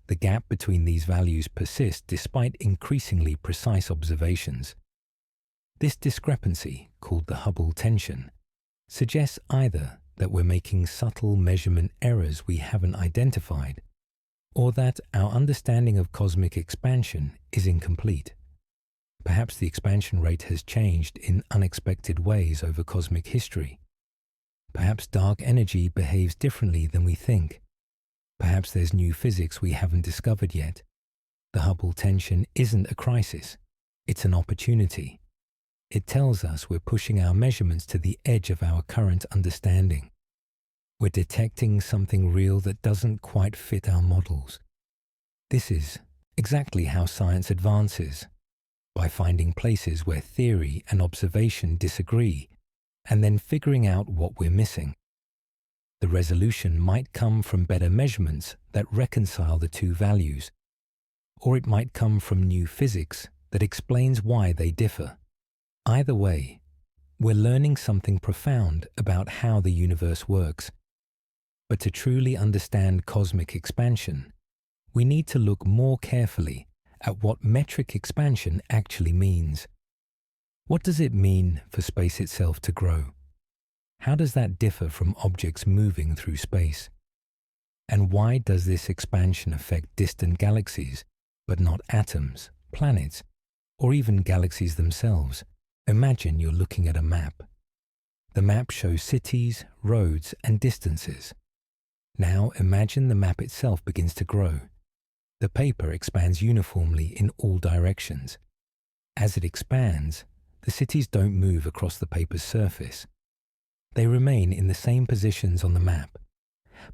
A: The gap between these values persists despite increasingly precise observations. This discrepancy, called the Hubble tension, suggests either that we're making subtle measurement errors we haven't identified, or that our understanding of cosmic expansion is incomplete. Perhaps the expansion rate has changed in unexpected ways over cosmic history. Perhaps dark energy behaves differently than we think. Perhaps there's new physics we haven't discovered yet. The Hubble tension isn't a crisis, it's an opportunity. It tells us we're pushing our measurements to the edge of our current understanding. We're detecting something real that doesn't quite fit our models. This is exactly how science advances, by finding places where theory and observation disagree, and then figuring out what we're missing. The resolution might come from better measurements that reconcile the two values, or it might come from new physics that explains why they differ. Either way, we're learning something profound about how the universe works. But to truly understand cosmic expansion, we need to look more carefully at what metric expansion actually means. What does it mean for space itself to grow? How does that differ from objects moving through space? And why does this expansion affect distant galaxies, but not atoms, planets, or even galaxies themselves? Imagine you're looking at a map. The map shows cities, roads, and distances. Now imagine the map itself begins to grow. The paper expands uniformly in all directions. As it expands, the cities don't move across the paper's surface. They remain in the same positions on the map,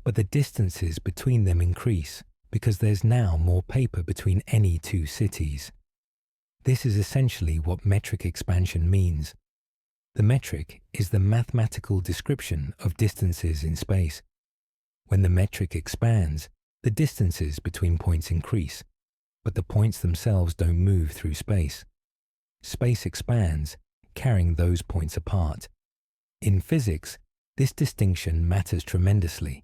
A: but the distances between them increase because there's now more paper between any two cities. This is essentially what metric expansion means. The metric is the mathematical description of distances in space. When the metric expands, the distances between points increase, but the points themselves don't move through space. Space expands, carrying those points apart. In physics, this distinction matters tremendously.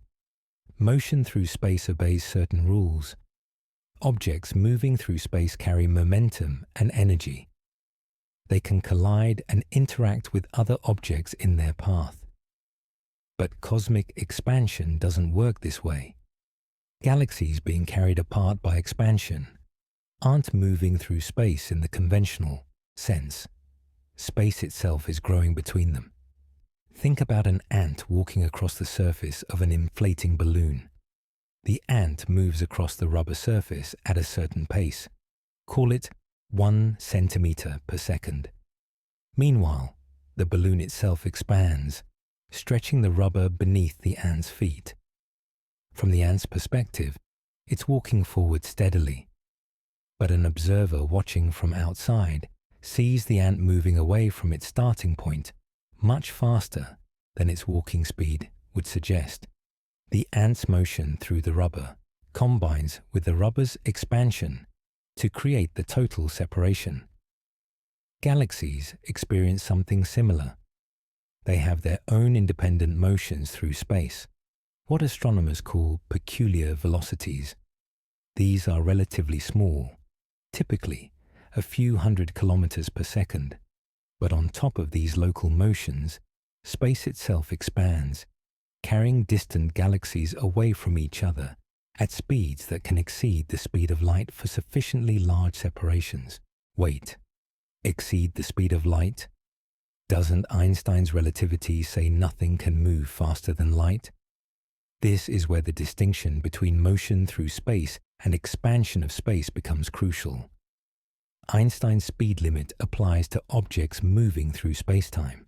A: Motion through space obeys certain rules. Objects moving through space carry momentum and energy. They can collide and interact with other objects in their path. But cosmic expansion doesn't work this way. Galaxies being carried apart by expansion aren't moving through space in the conventional sense. Space itself is growing between them. Think about an ant walking across the surface of an inflating balloon. The ant moves across the rubber surface at a certain pace. Call it 1 centimeter per second. Meanwhile, the balloon itself expands, stretching the rubber beneath the ant's feet. From the ant's perspective, it's walking forward steadily. But an observer watching from outside sees the ant moving away from its starting point much faster than its walking speed would suggest. The ant's motion through the rubber combines with the rubber's expansion to create the total separation. Galaxies experience something similar. They have their own independent motions through space, what astronomers call peculiar velocities. These are relatively small, typically a few hundred kilometers per second. But on top of these local motions, space itself expands, carrying distant galaxies away from each other at speeds that can exceed the speed of light for sufficiently large separations. Wait, exceed the speed of light? Doesn't Einstein's relativity say nothing can move faster than light? This is where the distinction between motion through space and expansion of space becomes crucial. Einstein's speed limit applies to objects moving through space-time.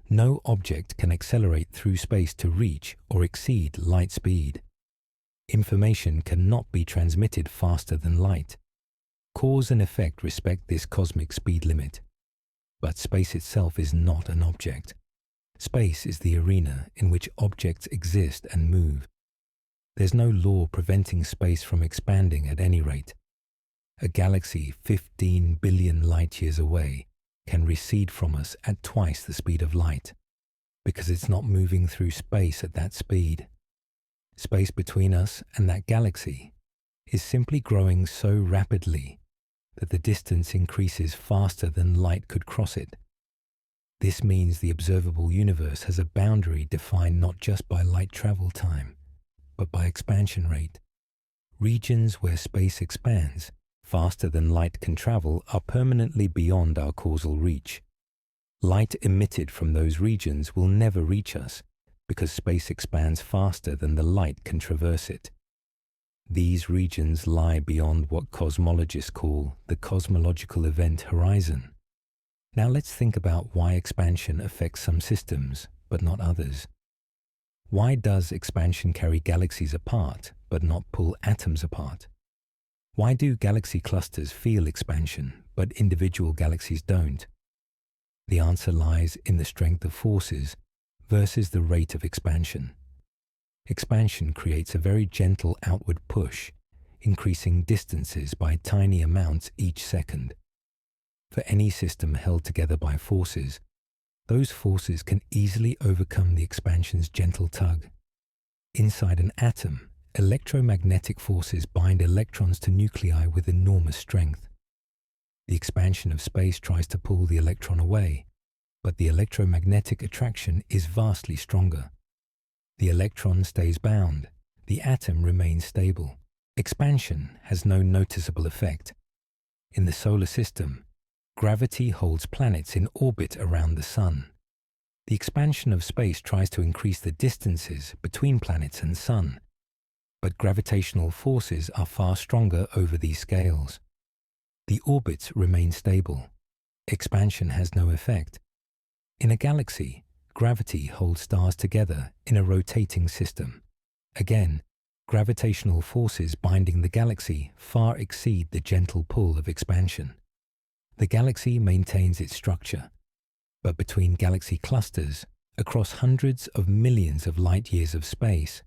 A: No object can accelerate through space to reach or exceed light speed. Information cannot be transmitted faster than light. Cause and effect respect this cosmic speed limit. But space itself is not an object. Space is the arena in which objects exist and move. There's no law preventing space from expanding at any rate. A galaxy 15 billion light-years away can recede from us at twice the speed of light, because it's not moving through space at that speed. Space between us and that galaxy is simply growing so rapidly that the distance increases faster than light could cross it. This means the observable universe has a boundary defined not just by light travel time, but by expansion rate. Regions where space expands faster than light can travel are permanently beyond our causal reach. Light emitted from those regions will never reach us because space expands faster than the light can traverse it. These regions lie beyond what cosmologists call the cosmological event horizon. Now let's think about why expansion affects some systems, but not others. Why does expansion carry galaxies apart, but not pull atoms apart? Why do galaxy clusters feel expansion, but individual galaxies don't? The answer lies in the strength of forces versus the rate of expansion. Expansion creates a very gentle outward push, increasing distances by tiny amounts each second. For any system held together by forces, those forces can easily overcome the expansion's gentle tug. Inside an atom, electromagnetic forces bind electrons to nuclei with enormous strength. The expansion of space tries to pull the electron away, but the electromagnetic attraction is vastly stronger. The electron stays bound, the atom remains stable. Expansion has no noticeable effect. In the solar system, gravity holds planets in orbit around the Sun. The expansion of space tries to increase the distances between planets and Sun, but gravitational forces are far stronger over these scales. The orbits remain stable. Expansion has no effect. In a galaxy, gravity holds stars together in a rotating system. Again, gravitational forces binding the galaxy far exceed the gentle pull of expansion. The galaxy maintains its structure, but between galaxy clusters, across hundreds of millions of light-years of space,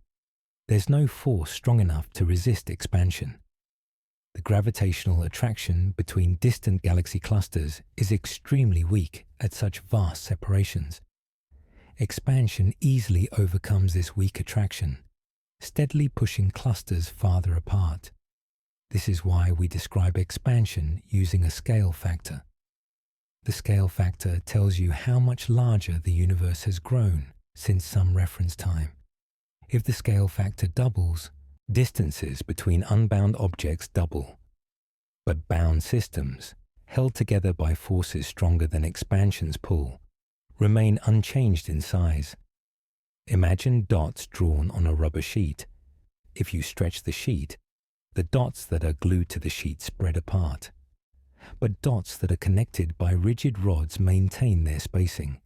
A: there's no force strong enough to resist expansion. The gravitational attraction between distant galaxy clusters is extremely weak at such vast separations. Expansion easily overcomes this weak attraction, steadily pushing clusters farther apart. This is why we describe expansion using a scale factor. The scale factor tells you how much larger the universe has grown since some reference time. If the scale factor doubles, distances between unbound objects double. But bound systems, held together by forces stronger than expansion's pull, remain unchanged in size. Imagine dots drawn on a rubber sheet. If you stretch the sheet, the dots that are glued to the sheet spread apart. But dots that are connected by rigid rods maintain their spacing.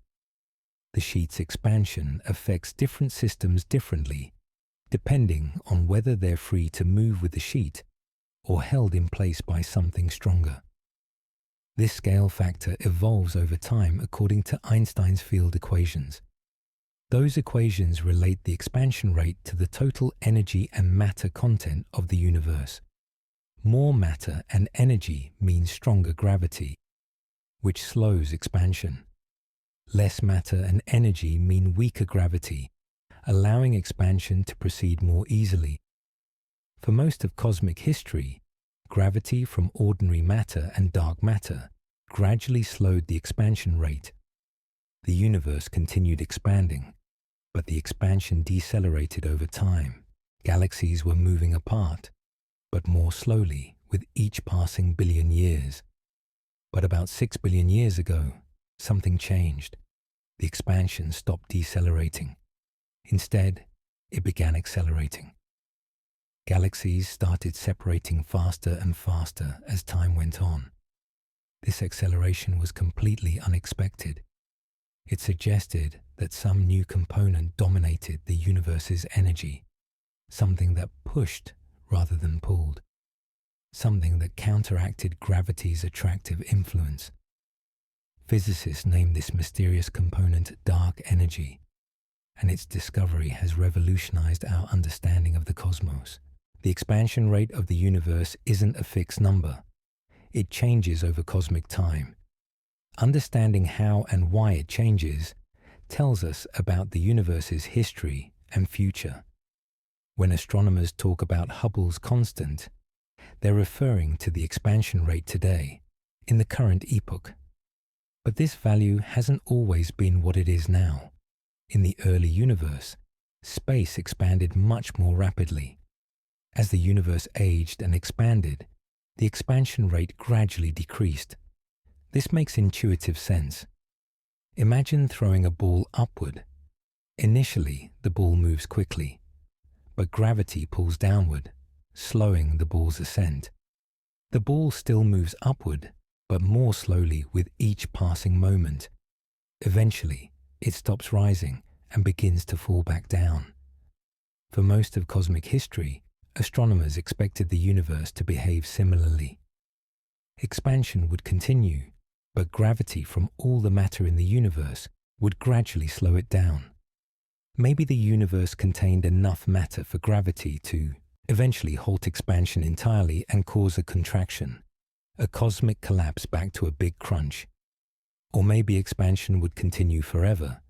A: The sheet's expansion affects different systems differently, depending on whether they're free to move with the sheet or held in place by something stronger. This scale factor evolves over time according to Einstein's field equations. Those equations relate the expansion rate to the total energy and matter content of the universe. More matter and energy means stronger gravity, which slows expansion. Less matter and energy mean weaker gravity, allowing expansion to proceed more easily. For most of cosmic history, gravity from ordinary matter and dark matter gradually slowed the expansion rate. The universe continued expanding, but the expansion decelerated over time. Galaxies were moving apart, but more slowly with each passing billion years. But about 6 billion years ago, something changed. The expansion stopped decelerating. Instead, it began accelerating. Galaxies started separating faster and faster as time went on. This acceleration was completely unexpected. It suggested that some new component dominated the universe's energy, something that pushed rather than pulled, something that counteracted gravity's attractive influence. Physicists named this mysterious component dark energy, and its discovery has revolutionized our understanding of the cosmos. The expansion rate of the universe isn't a fixed number. It changes over cosmic time. Understanding how and why it changes tells us about the universe's history and future. When astronomers talk about Hubble's constant, they're referring to the expansion rate today, in the current epoch. But this value hasn't always been what it is now. In the early universe, space expanded much more rapidly. As the universe aged and expanded, the expansion rate gradually decreased. This makes intuitive sense. Imagine throwing a ball upward. Initially, the ball moves quickly, but gravity pulls downward, slowing the ball's ascent. The ball still moves upward, but more slowly with each passing moment. Eventually, it stops rising and begins to fall back down. For most of cosmic history, astronomers expected the universe to behave similarly. Expansion would continue, but gravity from all the matter in the universe would gradually slow it down. Maybe the universe contained enough matter for gravity to eventually halt expansion entirely and cause a contraction, a cosmic collapse back to a big crunch. Or maybe expansion would continue forever,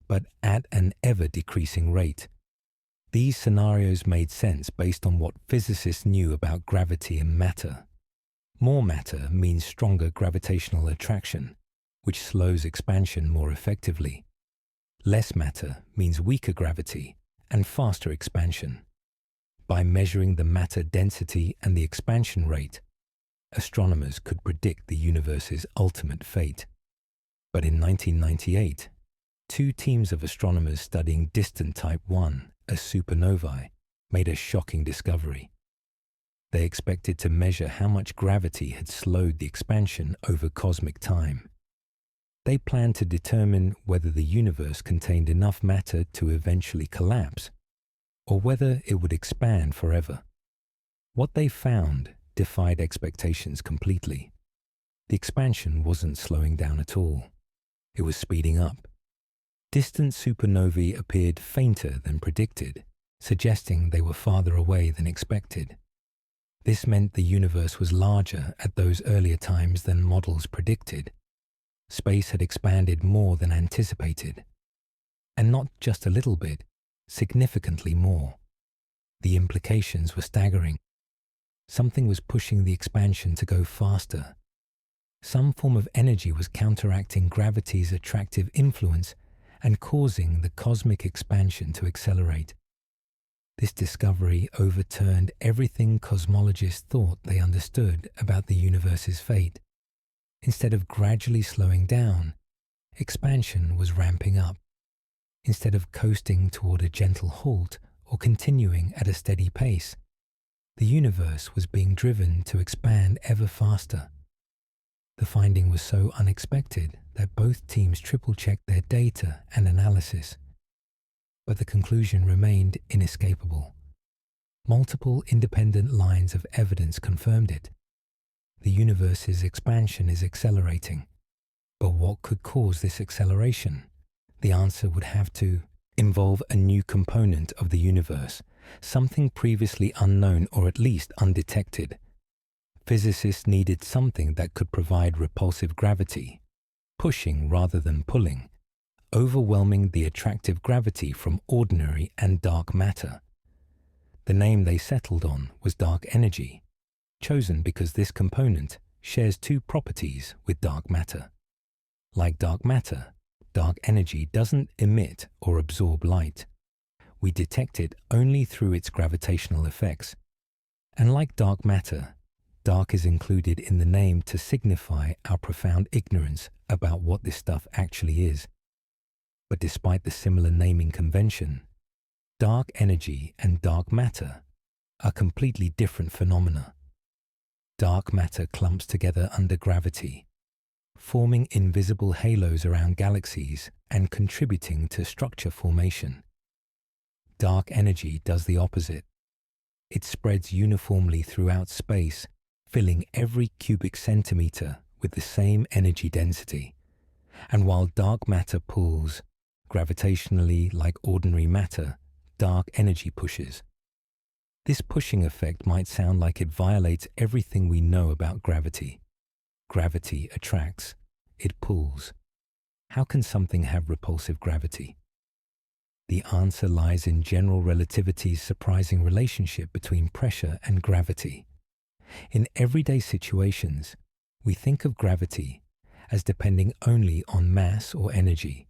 A: but at an ever-decreasing rate. These scenarios made sense based on what physicists knew about gravity and matter. More matter means stronger gravitational attraction, which slows expansion more effectively. Less matter means weaker gravity and faster expansion. By measuring the matter density and the expansion rate, astronomers could predict the universe's ultimate fate. But in 1998, two teams of astronomers studying distant Type 1, a supernovae, made a shocking discovery. They expected to measure how much gravity had slowed the expansion over cosmic time. They planned to determine whether the universe contained enough matter to eventually collapse, or whether it would expand forever. What they found defied expectations completely. The expansion wasn't slowing down at all. It was speeding up. Distant supernovae appeared fainter than predicted, suggesting they were farther away than expected. This meant the universe was larger at those earlier times than models predicted. Space had expanded more than anticipated. And not just a little bit, significantly more. The implications were staggering. Something was pushing the expansion to go faster. Some form of energy was counteracting gravity's attractive influence and causing the cosmic expansion to accelerate. This discovery overturned everything cosmologists thought they understood about the universe's fate. Instead of gradually slowing down, expansion was ramping up. Instead of coasting toward a gentle halt or continuing at a steady pace, the universe was being driven to expand ever faster. The finding was so unexpected that both teams triple-checked their data and analysis. But the conclusion remained inescapable. Multiple independent lines of evidence confirmed it. The universe's expansion is accelerating. But what could cause this acceleration? The answer would have to involve a new component of the universe, something previously unknown or at least undetected. Physicists needed something that could provide repulsive gravity, pushing rather than pulling, overwhelming the attractive gravity from ordinary and dark matter. The name they settled on was dark energy, chosen because this component shares two properties with dark matter. Like dark matter, dark energy doesn't emit or absorb light. We detect it only through its gravitational effects. And like dark matter, dark is included in the name to signify our profound ignorance about what this stuff actually is. But despite the similar naming convention, dark energy and dark matter are completely different phenomena. Dark matter clumps together under gravity, forming invisible halos around galaxies and contributing to structure formation. Dark energy does the opposite. It spreads uniformly throughout space, filling every cubic centimeter with the same energy density. And while dark matter pulls, gravitationally like ordinary matter, dark energy pushes. This pushing effect might sound like it violates everything we know about gravity. Gravity attracts, it pulls. How can something have repulsive gravity? The answer lies in general relativity's surprising relationship between pressure and gravity. In everyday situations, we think of gravity as depending only on mass or energy.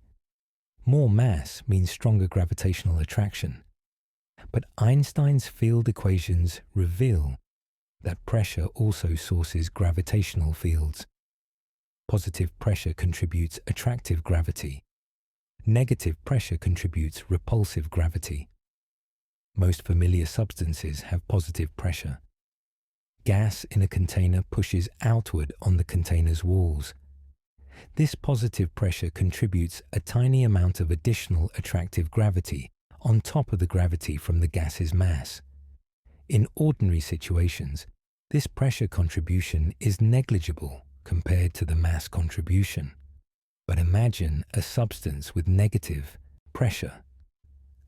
A: More mass means stronger gravitational attraction. But Einstein's field equations reveal that pressure also sources gravitational fields. Positive pressure contributes attractive gravity. Negative pressure contributes repulsive gravity. Most familiar substances have positive pressure. Gas in a container pushes outward on the container's walls. This positive pressure contributes a tiny amount of additional attractive gravity on top of the gravity from the gas's mass. In ordinary situations, this pressure contribution is negligible compared to the mass contribution. But imagine a substance with negative pressure,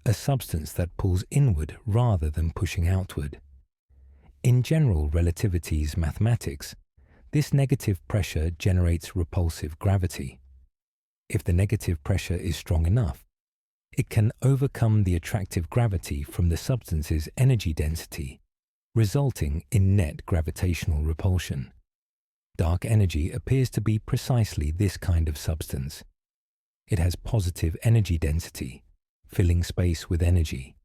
A: a substance that pulls inward rather than pushing outward. In general relativity's mathematics, this negative pressure generates repulsive gravity. If the negative pressure is strong enough, it can overcome the attractive gravity from the substance's energy density, resulting in net gravitational repulsion. Dark energy appears to be precisely this kind of substance. It has positive energy density, filling space with energy.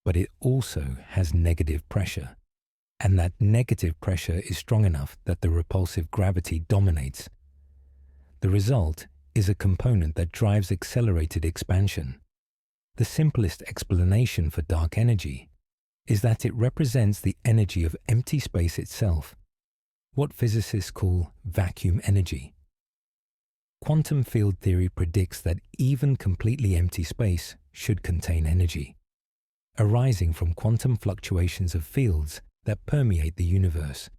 A: But it also has negative pressure, and that negative pressure is strong enough that the repulsive gravity dominates. The result is a component that drives accelerated expansion. The simplest explanation for dark energy is that it represents the energy of empty space itself, what physicists call vacuum energy. Quantum field theory predicts that even completely empty space should contain energy, arising from quantum fluctuations of fields that permeate the universe.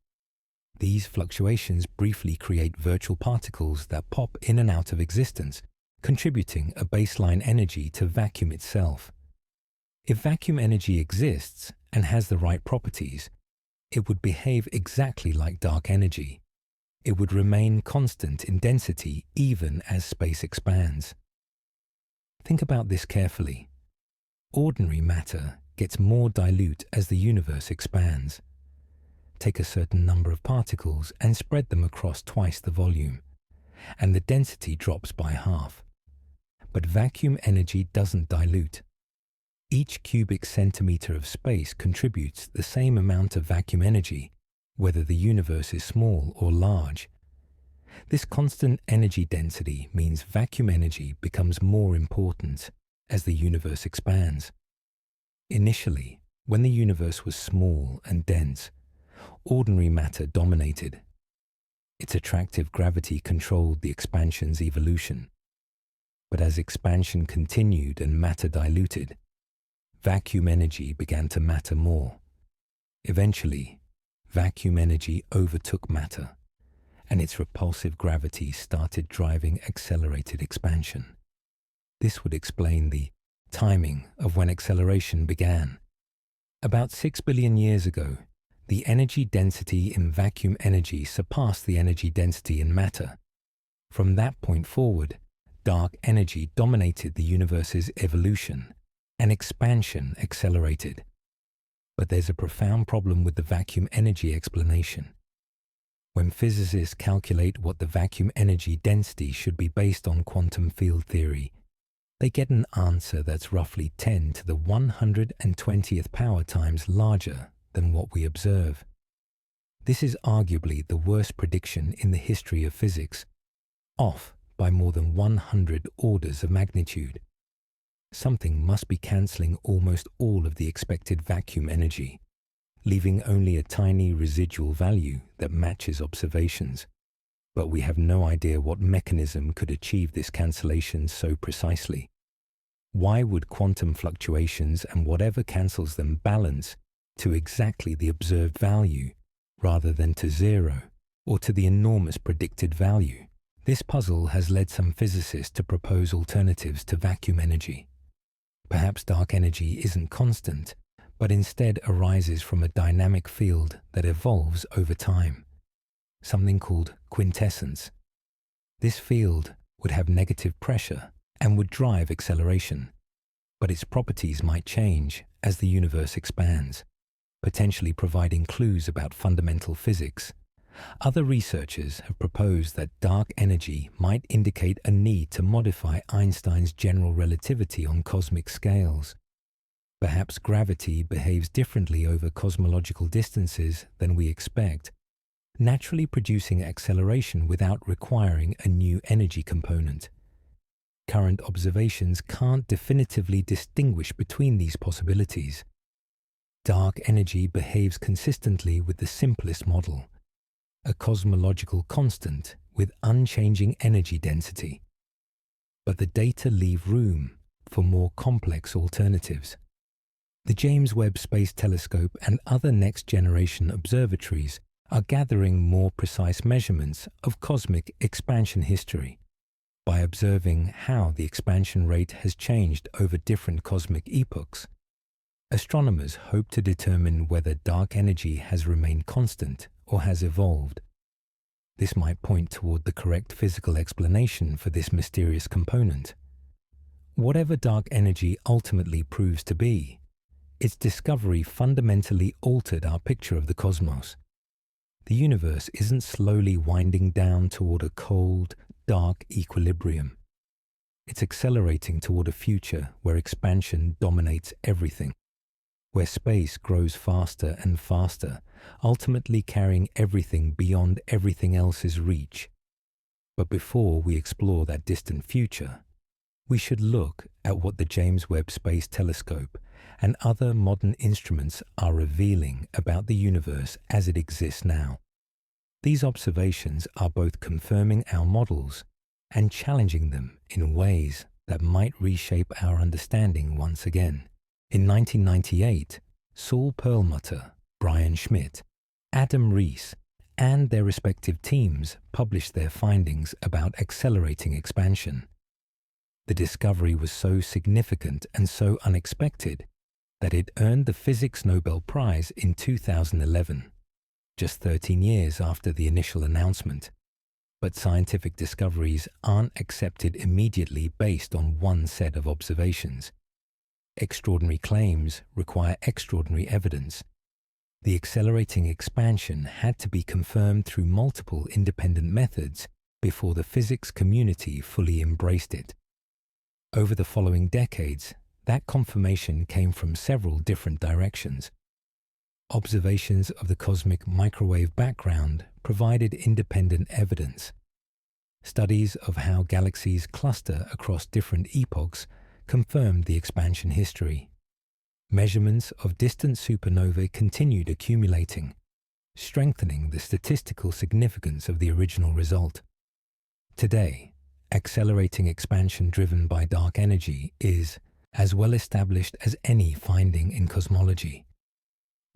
A: These fluctuations briefly create virtual particles that pop in and out of existence, contributing a baseline energy to vacuum itself. If vacuum energy exists and has the right properties, it would behave exactly like dark energy. It would remain constant in density even as space expands. Think about this carefully. Ordinary matter gets more dilute as the universe expands. take a certain number of particles and spread them across twice the volume, and the density drops by half. But vacuum energy doesn't dilute. Each cubic centimeter of space contributes the same amount of vacuum energy, whether the universe is small or large. This constant energy density means vacuum energy becomes more important as the universe expands. Initially, when the universe was small and dense, ordinary matter dominated. Its attractive gravity controlled the expansion's evolution. But as expansion continued and matter diluted, vacuum energy began to matter more. Eventually, vacuum energy overtook matter, and its repulsive gravity started driving accelerated expansion. This would explain the timing of when acceleration began. About 6 billion years ago, the energy density in vacuum energy surpassed the energy density in matter. From that point forward, dark energy dominated the universe's evolution, and expansion accelerated. But there's a profound problem with the vacuum energy explanation. When physicists calculate what the vacuum energy density should be based on quantum field theory, they get an answer that's roughly 10 to the 120th power times larger than what we observe. This is arguably the worst prediction in the history of physics, off by more than 100 orders of magnitude. Something must be cancelling almost all of the expected vacuum energy, leaving only a tiny residual value that matches observations. But we have no idea what mechanism could achieve this cancellation so precisely. Why would quantum fluctuations and whatever cancels them balance to exactly the observed value rather than to zero or to the enormous predicted value? This puzzle has led some physicists to propose alternatives to vacuum energy. Perhaps dark energy isn't constant, but instead arises from a dynamic field that evolves over time, something called quintessence. This field would have negative pressure and would drive acceleration, but its properties might change as the universe expands, potentially providing clues about fundamental physics. Other researchers have proposed that dark energy might indicate a need to modify Einstein's general relativity on cosmic scales. Perhaps gravity behaves differently over cosmological distances than we expect, naturally producing acceleration without requiring a new energy component. Current observations can't definitively distinguish between these possibilities. Dark energy behaves consistently with the simplest model, a cosmological constant with unchanging energy density. But the data leave room for more complex alternatives. The James Webb Space Telescope and other next-generation observatories are gathering more precise measurements of cosmic expansion history. By observing how the expansion rate has changed over different cosmic epochs, astronomers hope to determine whether dark energy has remained constant or has evolved. This might point toward the correct physical explanation for this mysterious component. Whatever dark energy ultimately proves to be, its discovery fundamentally altered our picture of the cosmos. The universe isn't slowly winding down toward a cold, dark equilibrium. It's accelerating toward a future where expansion dominates everything, where space grows faster and faster, ultimately carrying everything beyond everything else's reach. But before we explore that distant future, we should look at what the James Webb Space Telescope and other modern instruments are revealing about the universe as it exists now. These observations are both confirming our models and challenging them in ways that might reshape our understanding once again. In 1998, Saul Perlmutter, Brian Schmidt, Adam Rees, and their respective teams published their findings about accelerating expansion. The discovery was so significant and so unexpected that it earned the Physics Nobel Prize in 2011, just 13 years after the initial announcement. But scientific discoveries aren't accepted immediately based on one set of observations. Extraordinary claims require extraordinary evidence. The accelerating expansion had to be confirmed through multiple independent methods before the physics community fully embraced it. Over the following decades, that confirmation came from several different directions. Observations of the cosmic microwave background provided independent evidence. Studies of how galaxies cluster across different epochs confirmed the expansion history. Measurements of distant supernovae continued accumulating, strengthening the statistical significance of the original result. Today, accelerating expansion driven by dark energy is as well established as any finding in cosmology.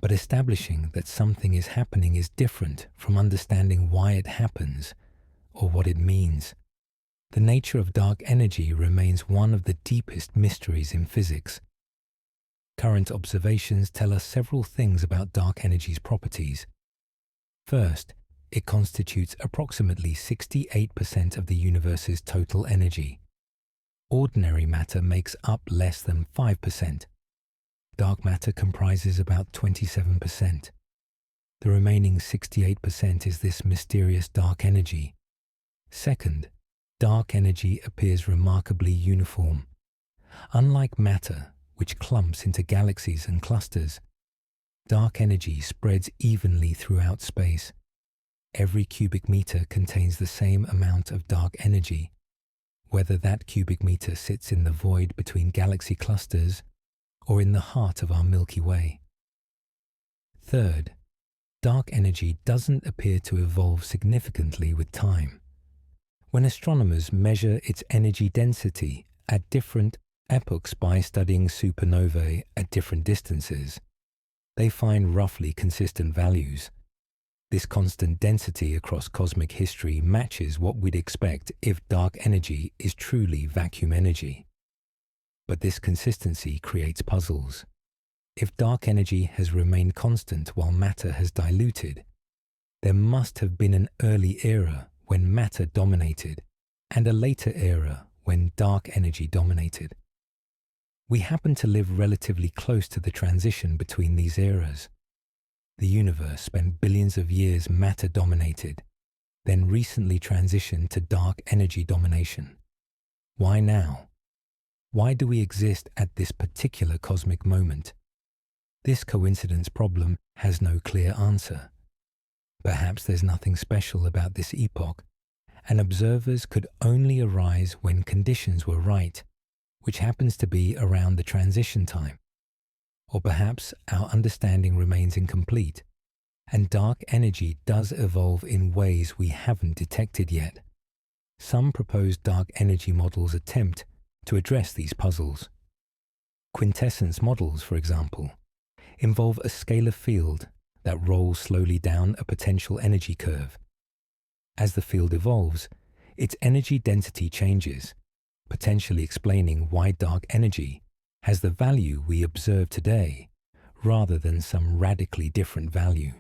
A: But establishing that something is happening is different from understanding why it happens or what it means. The nature of dark energy remains one of the deepest mysteries in physics. Current observations tell us several things about dark energy's properties. First, it constitutes approximately 68% of the universe's total energy. Ordinary matter makes up less than 5%. Dark matter comprises about 27%. The remaining 68% is this mysterious dark energy. Second, dark energy appears remarkably uniform. Unlike matter, which clumps into galaxies and clusters, dark energy spreads evenly throughout space. Every cubic meter contains the same amount of dark energy, whether that cubic meter sits in the void between galaxy clusters or in the heart of our Milky Way. Third, dark energy doesn't appear to evolve significantly with time. When astronomers measure its energy density at different epochs by studying supernovae at different distances, they find roughly consistent values. This constant density across cosmic history matches what we'd expect if dark energy is truly vacuum energy. But this consistency creates puzzles. If dark energy has remained constant while matter has diluted, there must have been an early era when matter dominated and a later era when dark energy dominated. We happen to live relatively close to the transition between these eras. The universe spent billions of years matter-dominated, then recently transitioned to dark energy domination. Why now? Why do we exist at this particular cosmic moment? This coincidence problem has no clear answer. Perhaps there's nothing special about this epoch, and observers could only arise when conditions were right, which happens to be around the transition time. Or perhaps our understanding remains incomplete, and dark energy does evolve in ways we haven't detected yet. Some proposed dark energy models attempt to address these puzzles. Quintessence models, for example, involve a scalar field that rolls slowly down a potential energy curve. As the field evolves, its energy density changes, potentially explaining why dark energy has the value we observe today rather than some radically different value.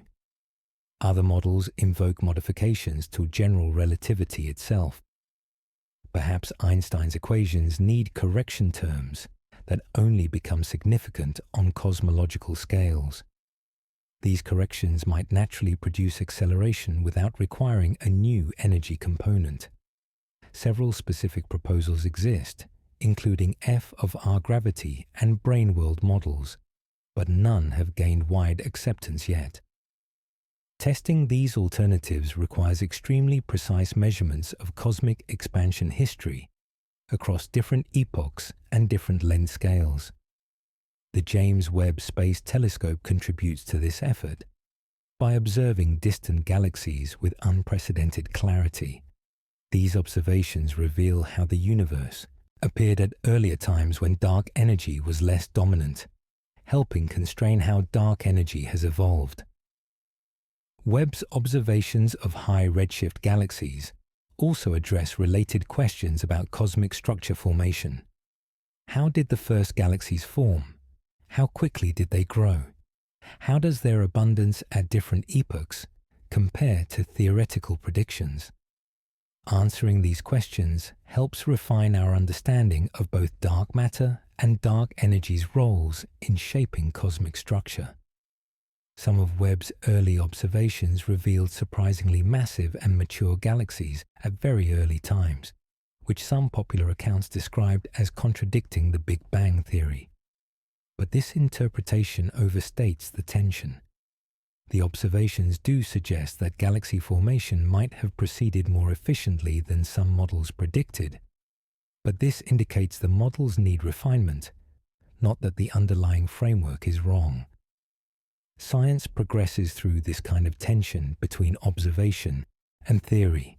A: Other models invoke modifications to general relativity itself. Perhaps Einstein's equations need correction terms that only become significant on cosmological scales. These corrections might naturally produce acceleration without requiring a new energy component. Several specific proposals exist, including F of R gravity and brane world models, but none have gained wide acceptance yet. Testing these alternatives requires extremely precise measurements of cosmic expansion history across different epochs and different length scales. The James Webb Space Telescope contributes to this effort by observing distant galaxies with unprecedented clarity. These observations reveal how the universe appeared at earlier times when dark energy was less dominant, helping constrain how dark energy has evolved. Webb's observations of high redshift galaxies also address related questions about cosmic structure formation. How did the first galaxies form? How quickly did they grow? How does their abundance at different epochs compare to theoretical predictions? Answering these questions helps refine our understanding of both dark matter and dark energy's roles in shaping cosmic structure. Some of Webb's early observations revealed surprisingly massive and mature galaxies at very early times, which some popular accounts described as contradicting the Big Bang theory. But this interpretation overstates the tension. The observations do suggest that galaxy formation might have proceeded more efficiently than some models predicted, but this indicates the models need refinement, not that the underlying framework is wrong. Science progresses through this kind of tension between observation and theory.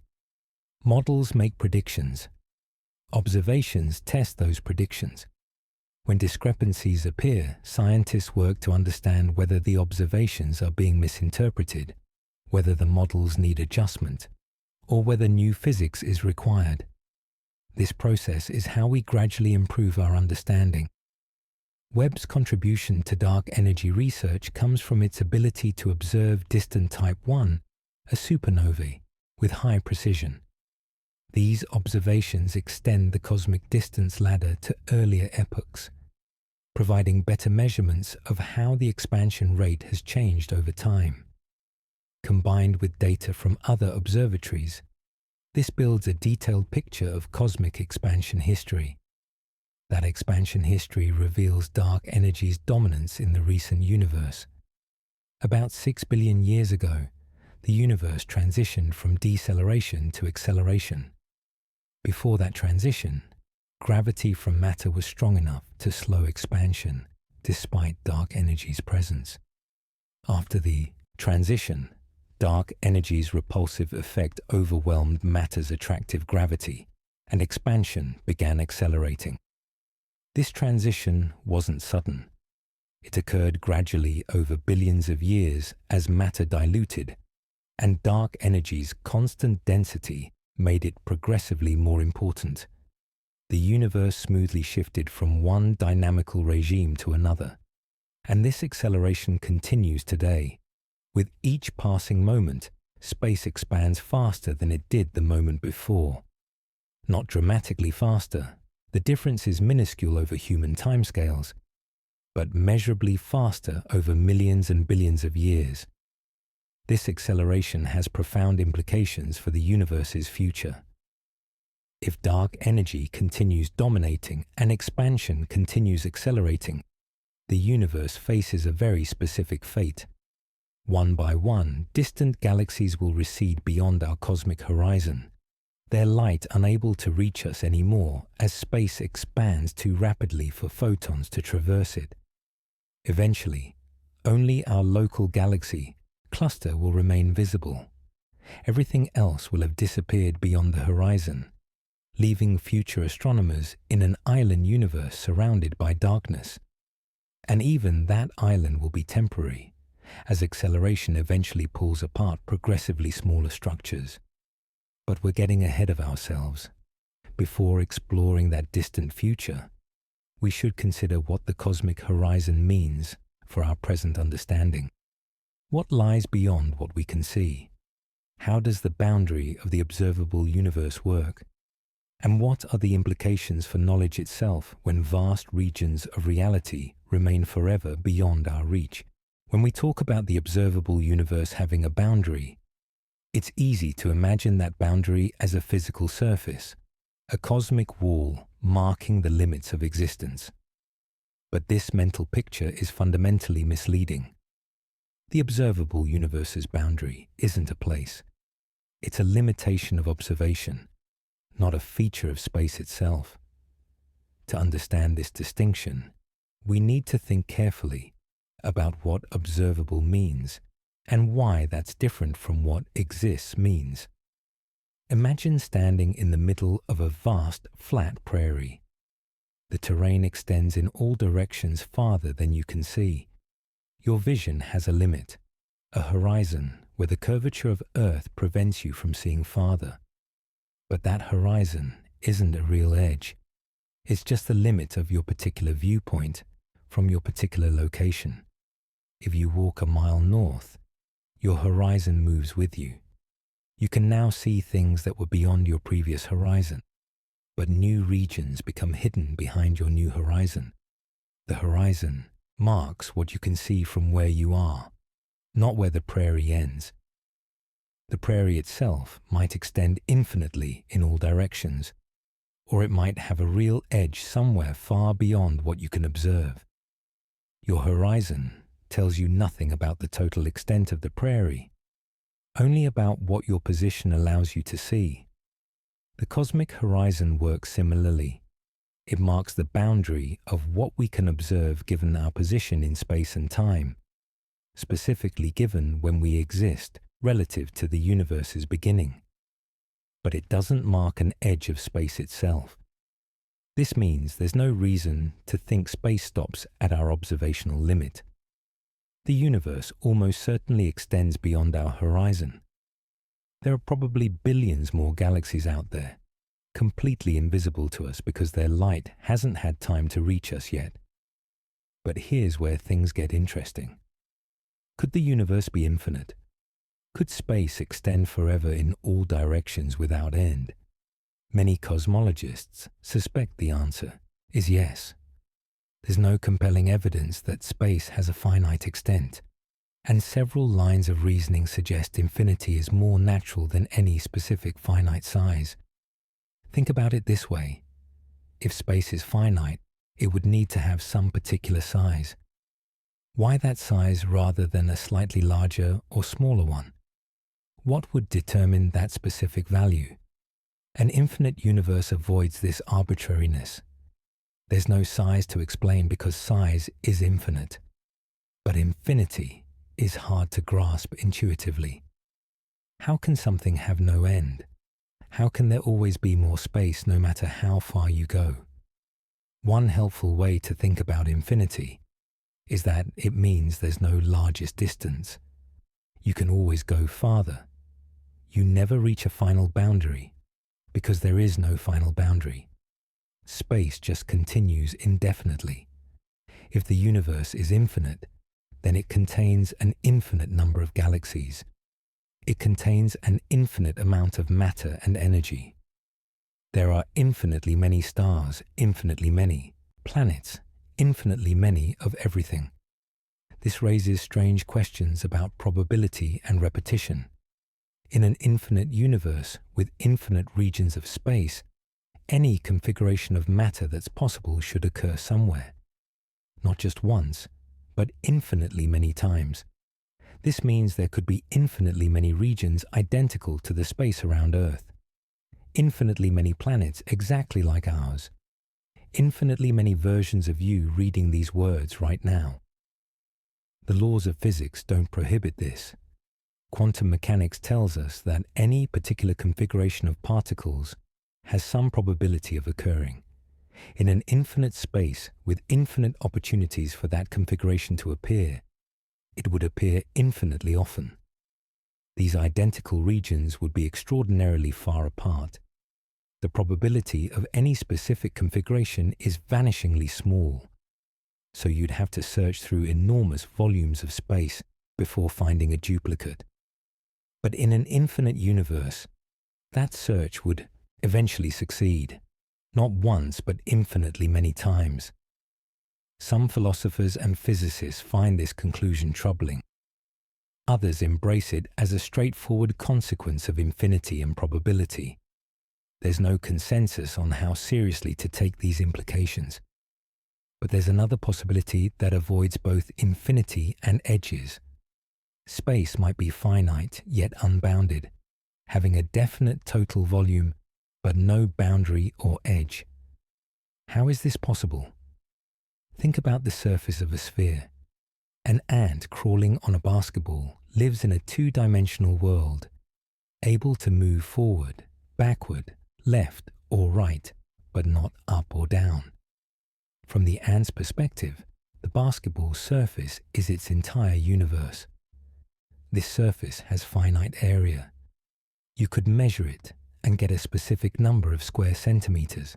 A: Models make predictions. Observations test those predictions. When discrepancies appear, scientists work to understand whether the observations are being misinterpreted, whether the models need adjustment, or whether new physics is required. This process is how we gradually improve our understanding. Webb's contribution to dark energy research comes from its ability to observe distant Type I, a supernovae, with high precision. These observations extend the cosmic distance ladder to earlier epochs, providing better measurements of how the expansion rate has changed over time. Combined with data from other observatories, this builds a detailed picture of cosmic expansion history. That expansion history reveals dark energy's dominance in the recent universe. About 6 billion years ago, the universe transitioned from deceleration to acceleration. Before that transition, gravity from matter was strong enough to slow expansion, despite dark energy's presence. After the transition, dark energy's repulsive effect overwhelmed matter's attractive gravity, and expansion began accelerating. This transition wasn't sudden. It occurred gradually over billions of years as matter diluted, and dark energy's constant density made it progressively more important. The universe smoothly shifted from one dynamical regime to another, and this acceleration continues today. With each passing moment, space expands faster than it did the moment before. Not dramatically faster. The difference is minuscule over human timescales, but measurably faster over millions and billions of years. This acceleration has profound implications for the universe's future. If dark energy continues dominating and expansion continues accelerating, the universe faces a very specific fate. One by one, distant galaxies will recede beyond our cosmic horizon, their light unable to reach us anymore as space expands too rapidly for photons to traverse it. Eventually, only our local galaxy cluster will remain visible. Everything else will have disappeared beyond the horizon, leaving future astronomers in an island universe surrounded by darkness. And even that island will be temporary, as acceleration eventually pulls apart progressively smaller structures. But we're getting ahead of ourselves. Before exploring that distant future, we should consider what the cosmic horizon means for our present understanding. What lies beyond what we can see? How does the boundary of the observable universe work? And what are the implications for knowledge itself when vast regions of reality remain forever beyond our reach? When we talk about the observable universe having a boundary, it's easy to imagine that boundary as a physical surface, a cosmic wall marking the limits of existence. But this mental picture is fundamentally misleading. The observable universe's boundary isn't a place. It's a limitation of observation, not a feature of space itself. To understand this distinction, we need to think carefully about what observable means and why that's different from what exists means. Imagine standing in the middle of a vast, flat prairie. The terrain extends in all directions farther than you can see. Your vision has a limit, a horizon where the curvature of Earth prevents you from seeing farther. But that horizon isn't a real edge. It's just the limit of your particular viewpoint from your particular location. If you walk a mile north, your horizon moves with you. You can now see things that were beyond your previous horizon, but new regions become hidden behind your new horizon. The horizon marks what you can see from where you are, not where the prairie ends. The prairie itself might extend infinitely in all directions, or it might have a real edge somewhere far beyond what you can observe. Your horizon tells you nothing about the total extent of the prairie, only about what your position allows you to see. The cosmic horizon works similarly. It marks the boundary of what we can observe given our position in space and time, specifically given when we exist relative to the universe's beginning. But it doesn't mark an edge of space itself. This means there's no reason to think space stops at our observational limit. The universe almost certainly extends beyond our horizon. There are probably billions more galaxies out there, completely invisible to us because their light hasn't had time to reach us yet. But here's where things get interesting. Could the universe be infinite? Could space extend forever in all directions without end? Many cosmologists suspect the answer is yes. There's no compelling evidence that space has a finite extent, and several lines of reasoning suggest infinity is more natural than any specific finite size. Think about it this way. If space is finite, it would need to have some particular size. Why that size rather than a slightly larger or smaller one? What would determine that specific value? An infinite universe avoids this arbitrariness. There's no size to explain because size is infinite. But infinity is hard to grasp intuitively. How can something have no end? How can there always be more space no matter how far you go? One helpful way to think about infinity is that it means there's no largest distance. You can always go farther. You never reach a final boundary because there is no final boundary. Space just continues indefinitely. If the universe is infinite, then it contains an infinite number of galaxies. It contains an infinite amount of matter and energy. There are infinitely many stars, infinitely many planets, infinitely many of everything. This raises strange questions about probability and repetition. In an infinite universe with infinite regions of space, any configuration of matter that's possible should occur somewhere. Not just once, but infinitely many times. This means there could be infinitely many regions identical to the space around Earth. Infinitely many planets exactly like ours. Infinitely many versions of you reading these words right now. The laws of physics don't prohibit this. Quantum mechanics tells us that any particular configuration of particles has some probability of occurring. In an infinite space with infinite opportunities for that configuration to appear, it would appear infinitely often. These identical regions would be extraordinarily far apart. The probability of any specific configuration is vanishingly small, so you'd have to search through enormous volumes of space before finding a duplicate. But in an infinite universe, that search would eventually succeed, not once but infinitely many times. Some philosophers and physicists find this conclusion troubling. Others embrace it as a straightforward consequence of infinity and probability. There's no consensus on how seriously to take these implications. But there's another possibility that avoids both infinity and edges. Space might be finite yet unbounded, having a definite total volume but no boundary or edge. How is this possible? Think about the surface of a sphere. An ant crawling on a basketball lives in a two-dimensional world, able to move forward, backward, left or right, but not up or down. From the ant's perspective, the basketball's surface is its entire universe. This surface has finite area. You could measure it and get a specific number of square centimeters.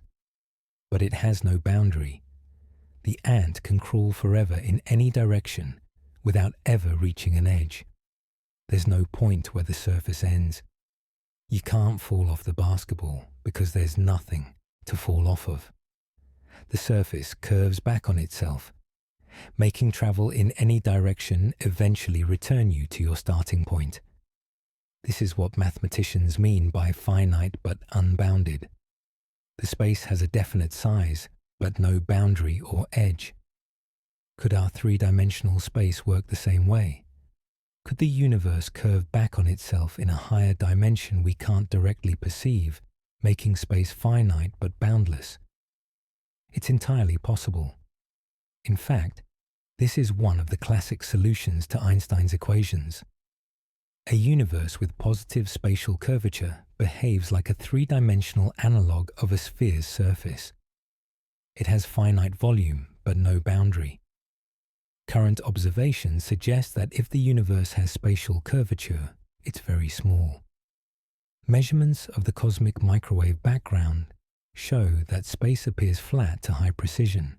A: But it has no boundary. The ant can crawl forever in any direction without ever reaching an edge. There's no point where the surface ends. You can't fall off the basketball because there's nothing to fall off of. The surface curves back on itself. making travel in any direction eventually return you to your starting point. This is what mathematicians mean by finite but unbounded. The space has a definite size, but no boundary or edge. Could our three-dimensional space work the same way? Could the universe curve back on itself in a higher dimension we can't directly perceive, making space finite but boundless? It's entirely possible. In fact, this is one of the classic solutions to Einstein's equations. A universe with positive spatial curvature behaves like a three-dimensional analog of a sphere's surface. It has finite volume, but no boundary. Current observations suggest that if the universe has spatial curvature, it's very small. Measurements of the cosmic microwave background show that space appears flat to high precision.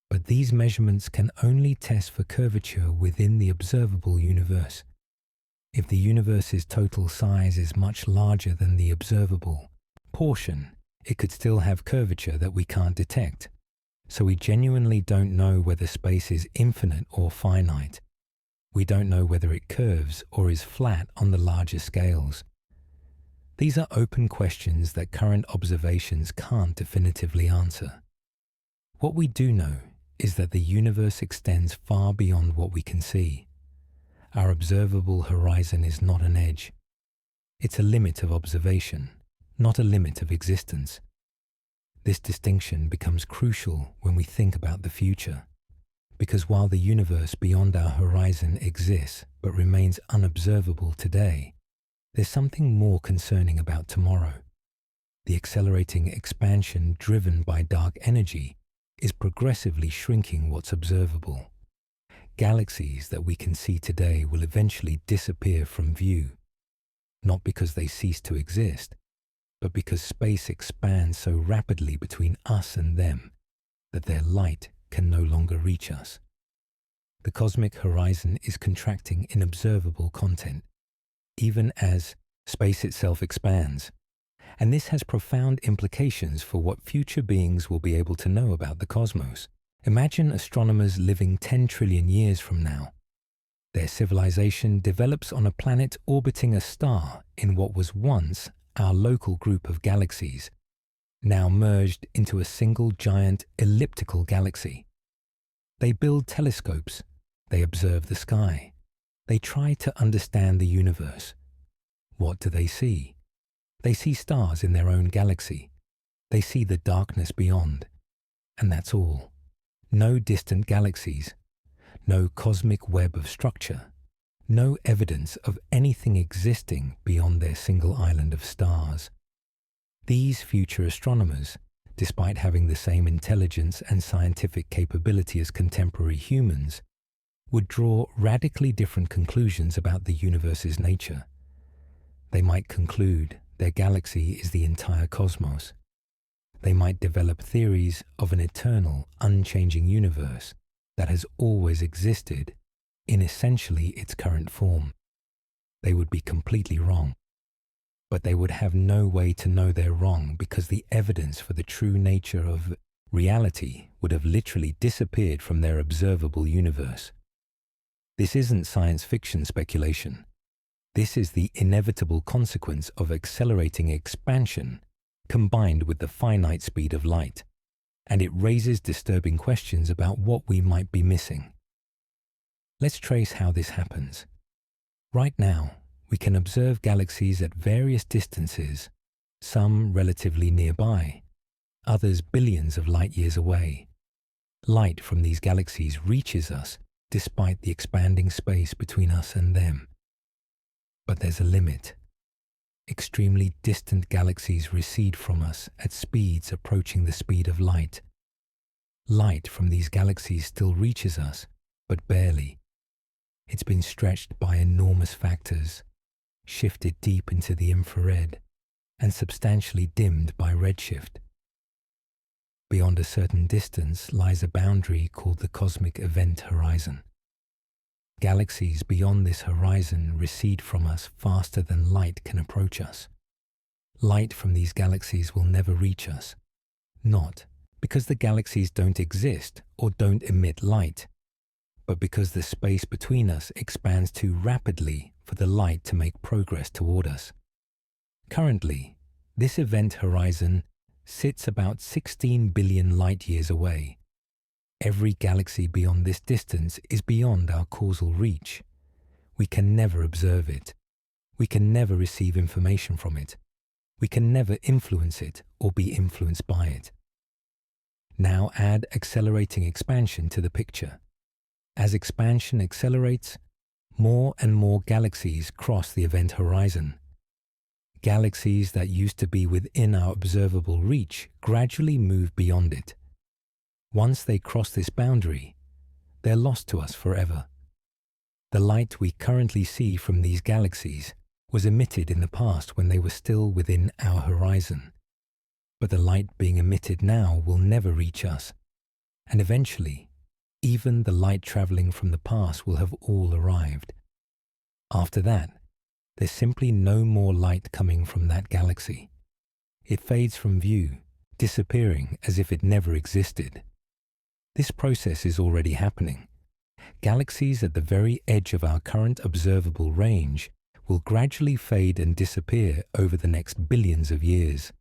A: But these measurements can only test for curvature within the observable universe. If the universe's total size is much larger than the observable portion, it could still have curvature that we can't detect. So we genuinely don't know whether space is infinite or finite. We don't know whether it curves or is flat on the larger scales. These are open questions that current observations can't definitively answer. What we do know is that the universe extends far beyond what we can see. Our observable horizon is not an edge. It's a limit of observation, not a limit of existence. This distinction becomes crucial when we think about the future, because while the universe beyond our horizon exists but remains unobservable today, there's something more concerning about tomorrow. The accelerating expansion driven by dark energy is progressively shrinking what's observable. Galaxies that we can see today will eventually disappear from view, not because they cease to exist, but because space expands so rapidly between us and them that their light can no longer reach us. The cosmic horizon is contracting in observable content, even as space itself expands, and this has profound implications for what future beings will be able to know about the cosmos. Imagine astronomers living 10 trillion years from now. Their civilization develops on a planet orbiting a star in what was once our local group of galaxies, now merged into a single giant elliptical galaxy. They build telescopes, they observe the sky, they try to understand the universe. What do they see? They see stars in their own galaxy. They see the darkness beyond. And that's all. No distant galaxies, no cosmic web of structure, no evidence of anything existing beyond their single island of stars. These future astronomers, despite having the same intelligence and scientific capability as contemporary humans, would draw radically different conclusions about the universe's nature. They might conclude their galaxy is the entire cosmos. They might develop theories of an eternal, unchanging universe that has always existed in essentially its current form. They would be completely wrong. But they would have no way to know they're wrong because the evidence for the true nature of reality would have literally disappeared from their observable universe. This isn't science fiction speculation. This is the inevitable consequence of accelerating expansion combined with the finite speed of light, and it raises disturbing questions about what we might be missing. Let's trace how this happens. Right now, we can observe galaxies at various distances, some relatively nearby, others billions of light years away. Light from these galaxies reaches us despite the expanding space between us and them. But there's a limit. Extremely distant galaxies recede from us at speeds approaching the speed of light. Light from these galaxies still reaches us, but barely. It's been stretched by enormous factors, shifted deep into the infrared, and substantially dimmed by redshift. Beyond a certain distance lies a boundary called the cosmic event horizon. Galaxies beyond this horizon recede from us faster than light can approach us. Light from these galaxies will never reach us, not because the galaxies don't exist or don't emit light, but because the space between us expands too rapidly for the light to make progress toward us. Currently, this event horizon sits about 16 billion light-years away. Every galaxy beyond this distance is beyond our causal reach. We can never observe it. We can never receive information from it. We can never influence it or be influenced by it. Now add accelerating expansion to the picture. As expansion accelerates, more and more galaxies cross the event horizon. Galaxies that used to be within our observable reach gradually move beyond it. Once they cross this boundary, they're lost to us forever. The light we currently see from these galaxies was emitted in the past when they were still within our horizon. But the light being emitted now will never reach us, and eventually, even the light traveling from the past will have all arrived. After that, there's simply no more light coming from that galaxy. It fades from view, disappearing as if it never existed. This process is already happening. Galaxies at the very edge of our current observable range will gradually fade and disappear over the next billions of years.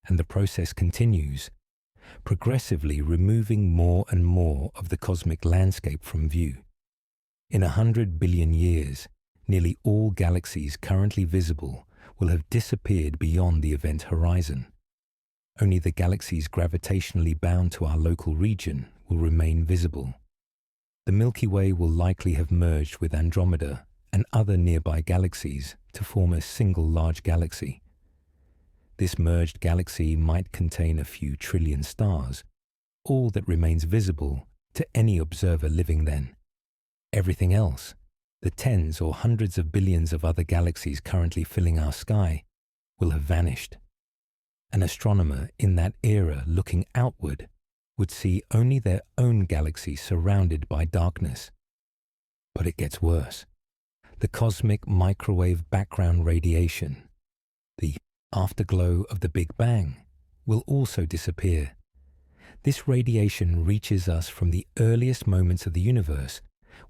A: And the process continues, progressively removing more and more of the cosmic landscape from view. In 100 billion years, nearly all galaxies currently visible will have disappeared beyond the event horizon. Only the galaxies gravitationally bound to our local region will remain visible. The Milky Way will likely have merged with Andromeda and other nearby galaxies to form a single large galaxy. This merged galaxy might contain a few trillion stars, all that remains visible to any observer living then. Everything else, the tens or hundreds of billions of other galaxies currently filling our sky, will have vanished. An astronomer in that era looking outward would see only their own galaxy surrounded by darkness. But it gets worse. The cosmic microwave background radiation, the afterglow of the Big Bang, will also disappear. This radiation reaches us from the earliest moments of the universe,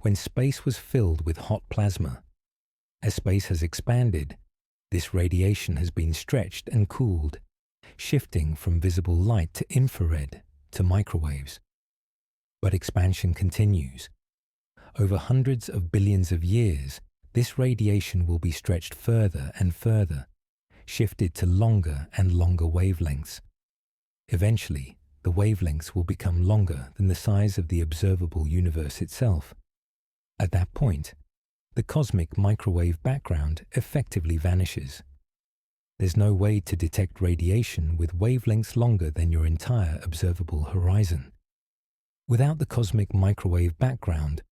A: when space was filled with hot plasma. As space has expanded, this radiation has been stretched and cooled, shifting from visible light to infrared to microwaves. But expansion continues. Over hundreds of billions of years, this radiation will be stretched further and further, shifted to longer and longer wavelengths. Eventually, the wavelengths will become longer than the size of the observable universe itself. At that point, the cosmic microwave background effectively vanishes. There's no way to detect radiation with wavelengths longer than your entire observable horizon. Without the cosmic microwave background,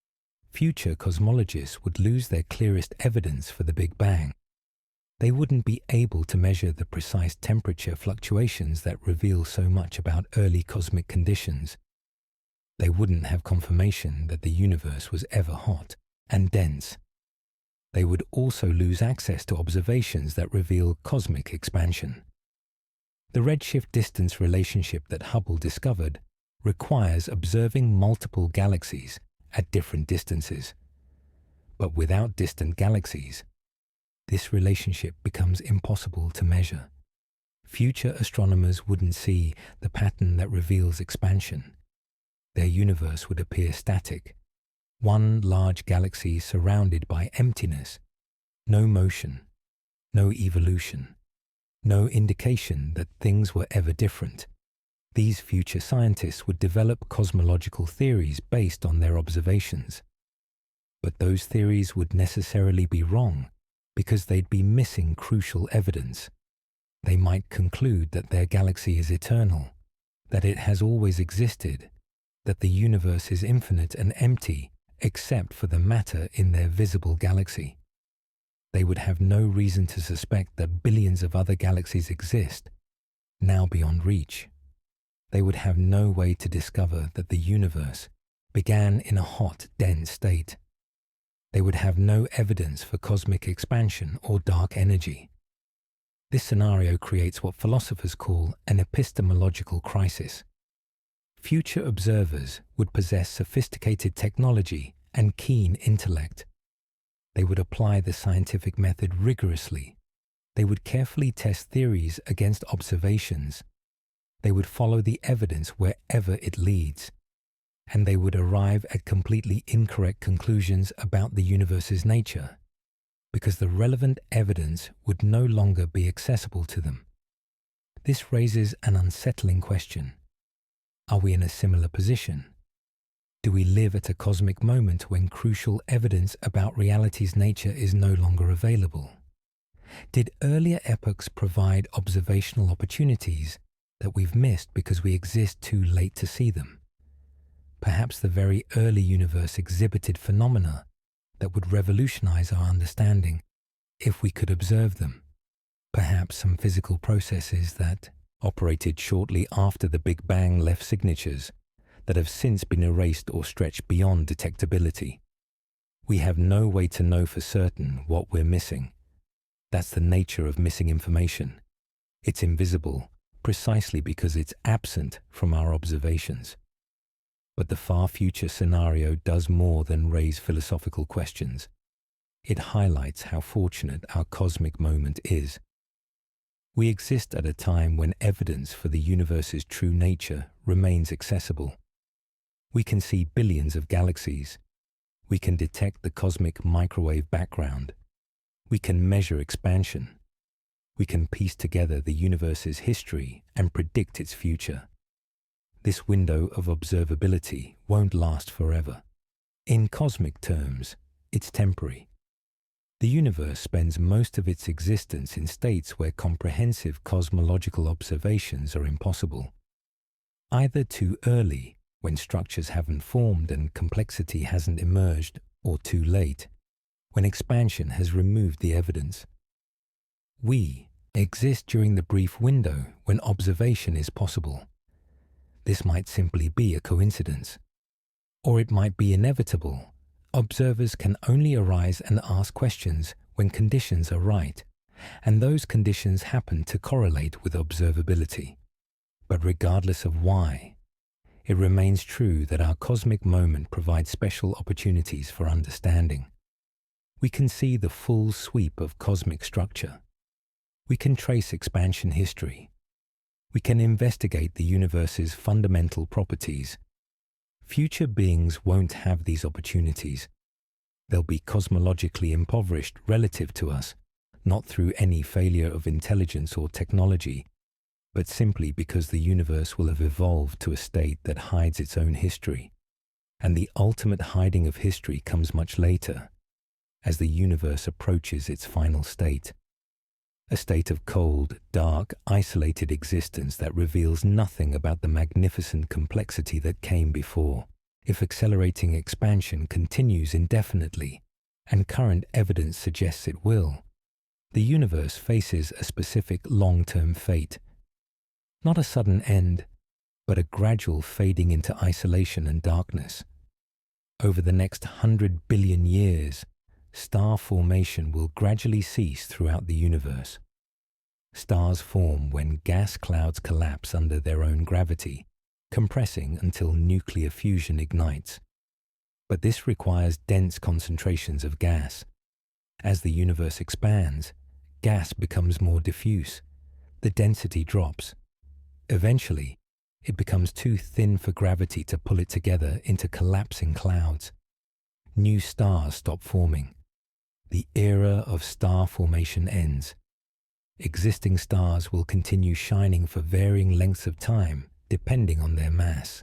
A: future cosmologists would lose their clearest evidence for the Big Bang. They wouldn't be able to measure the precise temperature fluctuations that reveal so much about early cosmic conditions. They wouldn't have confirmation that the universe was ever hot and dense. They would also lose access to observations that reveal cosmic expansion. The redshift distance relationship that Hubble discovered requires observing multiple galaxies at different distances. But without distant galaxies, this relationship becomes impossible to measure. Future astronomers wouldn't see the pattern that reveals expansion. Their universe would appear static, one large galaxy surrounded by emptiness, no motion, no evolution, no indication that things were ever different. These future scientists would develop cosmological theories based on their observations. But those theories would necessarily be wrong because they'd be missing crucial evidence. They might conclude that their galaxy is eternal, that it has always existed, that the universe is infinite and empty except for the matter in their visible galaxy. They would have no reason to suspect that billions of other galaxies exist, now beyond reach. They would have no way to discover that the universe began in a hot, dense state. They would have no evidence for cosmic expansion or dark energy. This scenario creates what philosophers call an epistemological crisis. Future observers would possess sophisticated technology and keen intellect. They would apply the scientific method rigorously. They would carefully test theories against observations. They would follow the evidence wherever it leads. And they would arrive at completely incorrect conclusions about the universe's nature, because the relevant evidence would no longer be accessible to them. This raises an unsettling question. Are we in a similar position? Do we live at a cosmic moment when crucial evidence about reality's nature is no longer available? Did earlier epochs provide observational opportunities that we've missed because we exist too late to see them? Perhaps the very early universe exhibited phenomena that would revolutionize our understanding if we could observe them. Perhaps some physical processes that operated shortly after the Big Bang left signatures that have since been erased or stretched beyond detectability. We have no way to know for certain what we're missing. That's the nature of missing information. It's invisible precisely because it's absent from our observations. But the far future scenario does more than raise philosophical questions. It highlights how fortunate our cosmic moment is. We exist at a time when evidence for the universe's true nature remains accessible. We can see billions of galaxies. We can detect the cosmic microwave background. We can measure expansion. We can piece together the universe's history and predict its future. This window of observability won't last forever. In cosmic terms, it's temporary. The universe spends most of its existence in states where comprehensive cosmological observations are impossible. Either too early, when structures haven't formed and complexity hasn't emerged, or too late, when expansion has removed the evidence. We exist during the brief window when observation is possible. This might simply be a coincidence, or it might be inevitable. Observers can only arise and ask questions when conditions are right, and those conditions happen to correlate with observability. But regardless of why, it remains true that our cosmic moment provides special opportunities for understanding. We can see the full sweep of cosmic structure. We can trace expansion history. We can investigate the universe's fundamental properties. Future beings won't have these opportunities. They'll be cosmologically impoverished relative to us, not through any failure of intelligence or technology, but simply because the universe will have evolved to a state that hides its own history. And the ultimate hiding of history comes much later, as the universe approaches its final state. A state of cold, dark, isolated existence that reveals nothing about the magnificent complexity that came before. If accelerating expansion continues indefinitely, and current evidence suggests it will, the universe faces a specific long-term fate. Not a sudden end, but a gradual fading into isolation and darkness. Over the next 100 billion years, star formation will gradually cease throughout the universe. Stars form when gas clouds collapse under their own gravity, compressing until nuclear fusion ignites. But this requires dense concentrations of gas. As the universe expands, gas becomes more diffuse. The density drops. Eventually, it becomes too thin for gravity to pull it together into collapsing clouds. New stars stop forming. The era of star formation ends. Existing stars will continue shining for varying lengths of time, depending on their mass.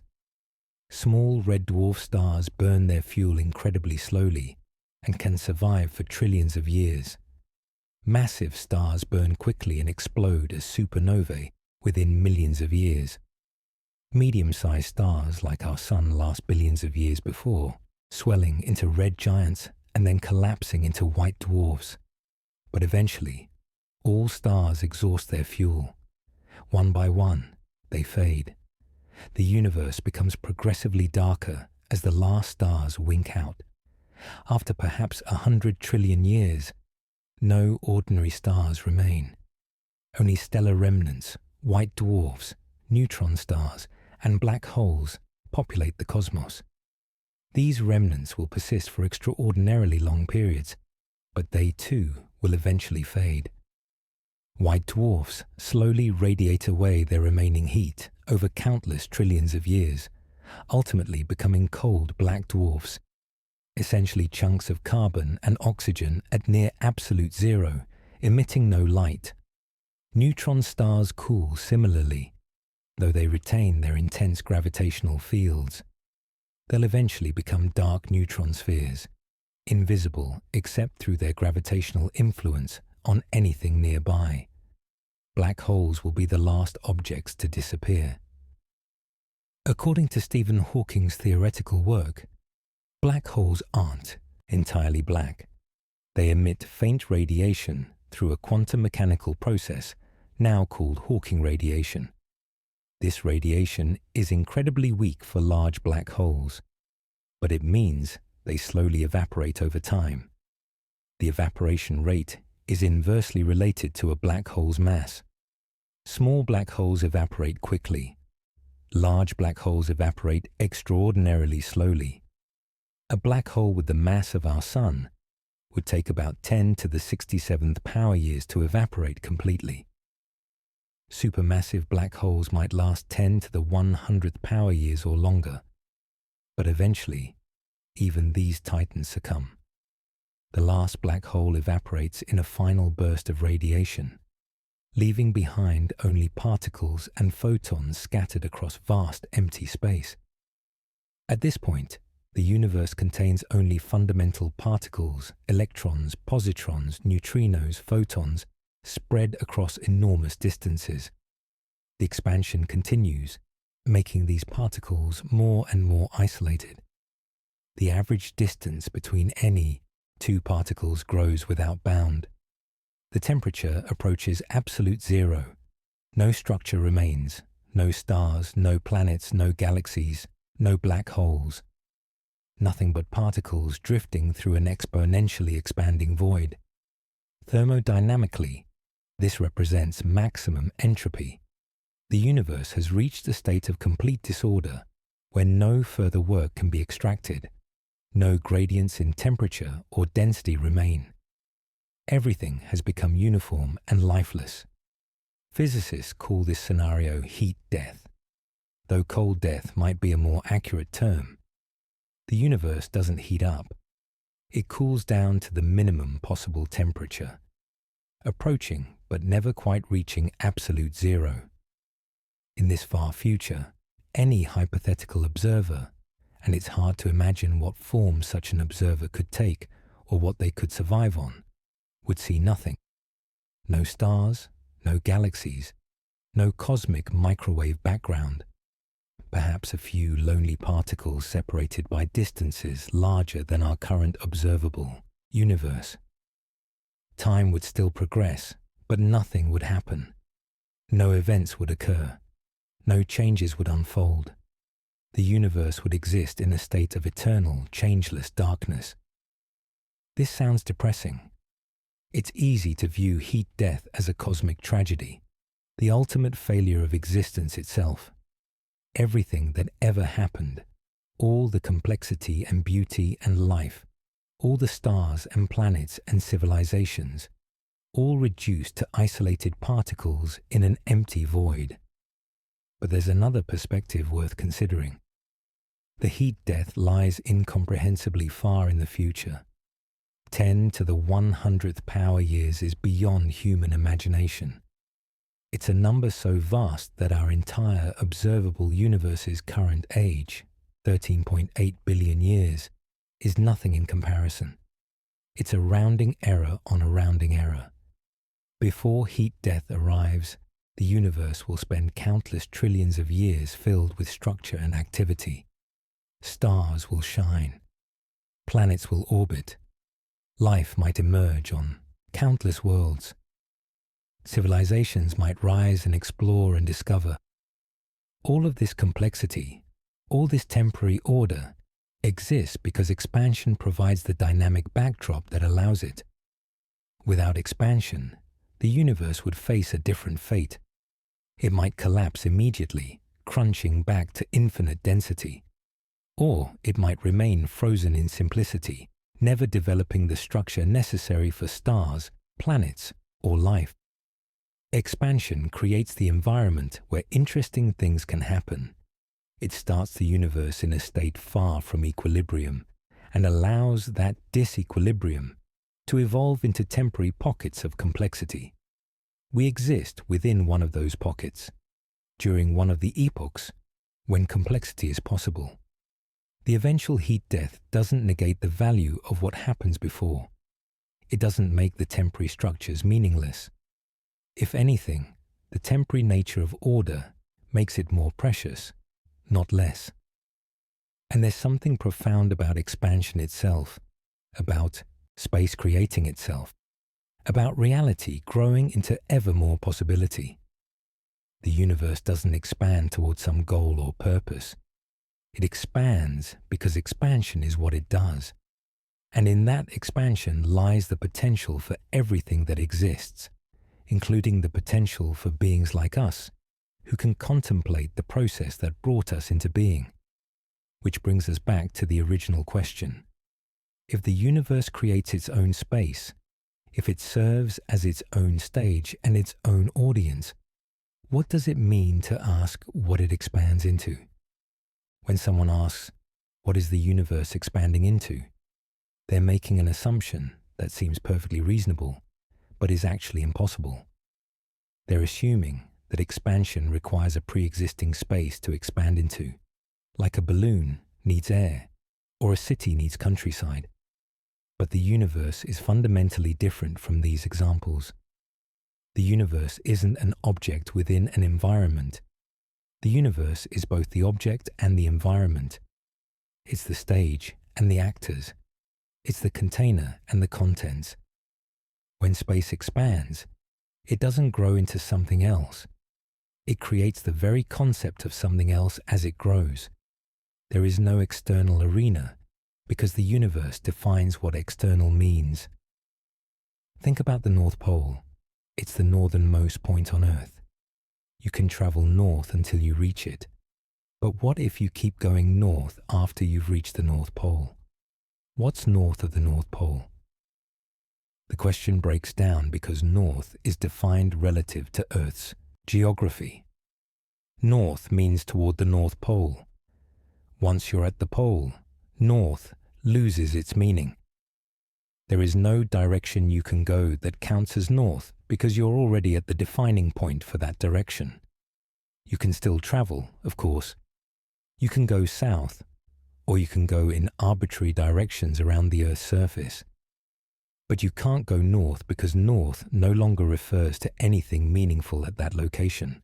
A: Small red dwarf stars burn their fuel incredibly slowly and can survive for trillions of years. Massive stars burn quickly and explode as supernovae within millions of years. Medium-sized stars like our Sun last billions of years before, swelling into red giants and then collapsing into white dwarfs. But eventually, all stars exhaust their fuel. One by one, they fade. The universe becomes progressively darker as the last stars wink out. After perhaps 100 trillion years, no ordinary stars remain. Only stellar remnants, white dwarfs, neutron stars, and black holes populate the cosmos. These remnants will persist for extraordinarily long periods, but they too will eventually fade. White dwarfs slowly radiate away their remaining heat over countless trillions of years, ultimately becoming cold black dwarfs, essentially chunks of carbon and oxygen at near absolute zero, emitting no light. Neutron stars cool similarly, though they retain their intense gravitational fields. They'll eventually become dark neutron spheres, invisible except through their gravitational influence on anything nearby. Black holes will be the last objects to disappear. According to Stephen Hawking's theoretical work, black holes aren't entirely black. They emit faint radiation through a quantum mechanical process now called Hawking radiation. This radiation is incredibly weak for large black holes, but it means they slowly evaporate over time. The evaporation rate is inversely related to a black hole's mass. Small black holes evaporate quickly. Large black holes evaporate extraordinarily slowly. A black hole with the mass of our Sun would take about 10 to the 67th power years to evaporate completely. Supermassive black holes might last 10 to the 100th power years or longer, but eventually, even these titans succumb. The last black hole evaporates in a final burst of radiation, leaving behind only particles and photons scattered across vast empty space. At this point, the universe contains only fundamental particles, electrons, positrons, neutrinos, photons, spread across enormous distances. The expansion continues, making these particles more and more isolated. The average distance between any two particles grows without bound. The temperature approaches absolute zero. No structure remains, no stars, no planets, no galaxies, no black holes. Nothing but particles drifting through an exponentially expanding void. Thermodynamically, this represents maximum entropy. The universe has reached a state of complete disorder where no further work can be extracted. No gradients in temperature or density remain. Everything has become uniform and lifeless. Physicists call this scenario heat death, though cold death might be a more accurate term. The universe doesn't heat up. It cools down to the minimum possible temperature, approaching but never quite reaching absolute zero. In this far future, any hypothetical observer, and it's hard to imagine what form such an observer could take or what they could survive on, would see nothing. No stars, no galaxies, no cosmic microwave background. Perhaps a few lonely particles separated by distances larger than our current observable universe. Time would still progress, but nothing would happen. No events would occur. No changes would unfold. The universe would exist in a state of eternal, changeless darkness. This sounds depressing. It's easy to view heat death as a cosmic tragedy, the ultimate failure of existence itself. Everything that ever happened, all the complexity and beauty and life, all the stars and planets and civilizations, all reduced to isolated particles in an empty void. But there's another perspective worth considering. The heat death lies incomprehensibly far in the future. 10 to the 100th power years is beyond human imagination. It's a number so vast that our entire observable universe's current age, 13.8 billion years, is nothing in comparison. It's a rounding error on a rounding error. Before heat death arrives, the universe will spend countless trillions of years filled with structure and activity. Stars will shine. Planets will orbit. Life might emerge on countless worlds. Civilizations might rise and explore and discover. All of this complexity, all this temporary order, exists because expansion provides the dynamic backdrop that allows it. Without expansion, the universe would face a different fate. It might collapse immediately, crunching back to infinite density. Or it might remain frozen in simplicity, never developing the structure necessary for stars, planets, or life. Expansion creates the environment where interesting things can happen. It starts the universe in a state far from equilibrium and allows that disequilibrium to evolve into temporary pockets of complexity. We exist within one of those pockets, during one of the epochs when complexity is possible. The eventual heat death doesn't negate the value of what happens before. It doesn't make the temporary structures meaningless. If anything, the temporary nature of order makes it more precious, not less. And there's something profound about expansion itself, about space creating itself, about reality growing into ever more possibility. The universe doesn't expand towards some goal or purpose. It expands because expansion is what it does. And in that expansion lies the potential for everything that exists, including the potential for beings like us, who can contemplate the process that brought us into being. Which brings us back to the original question. If the universe creates its own space, if it serves as its own stage and its own audience, what does it mean to ask what it expands into? When someone asks, what is the universe expanding into? They're making an assumption that seems perfectly reasonable, but is actually impossible. They're assuming that expansion requires a pre-existing space to expand into, like a balloon needs air, or a city needs countryside. But the universe is fundamentally different from these examples. The universe isn't an object within an environment. The universe is both the object and the environment. It's the stage and the actors. It's the container and the contents. When space expands, it doesn't grow into something else. It creates the very concept of something else as it grows. There is no external arena, because the universe defines what external means. Think about the North Pole. It's the northernmost point on Earth. You can travel north until you reach it. But what if you keep going north after you've reached the North Pole? What's north of the North Pole? The question breaks down because north is defined relative to Earth's geography. North means toward the North Pole. Once you're at the pole, north loses its meaning. There is no direction you can go that counts as north because you're already at the defining point for that direction. You can still travel, of course. You can go south, or you can go in arbitrary directions around the Earth's surface. But you can't go north because north no longer refers to anything meaningful at that location.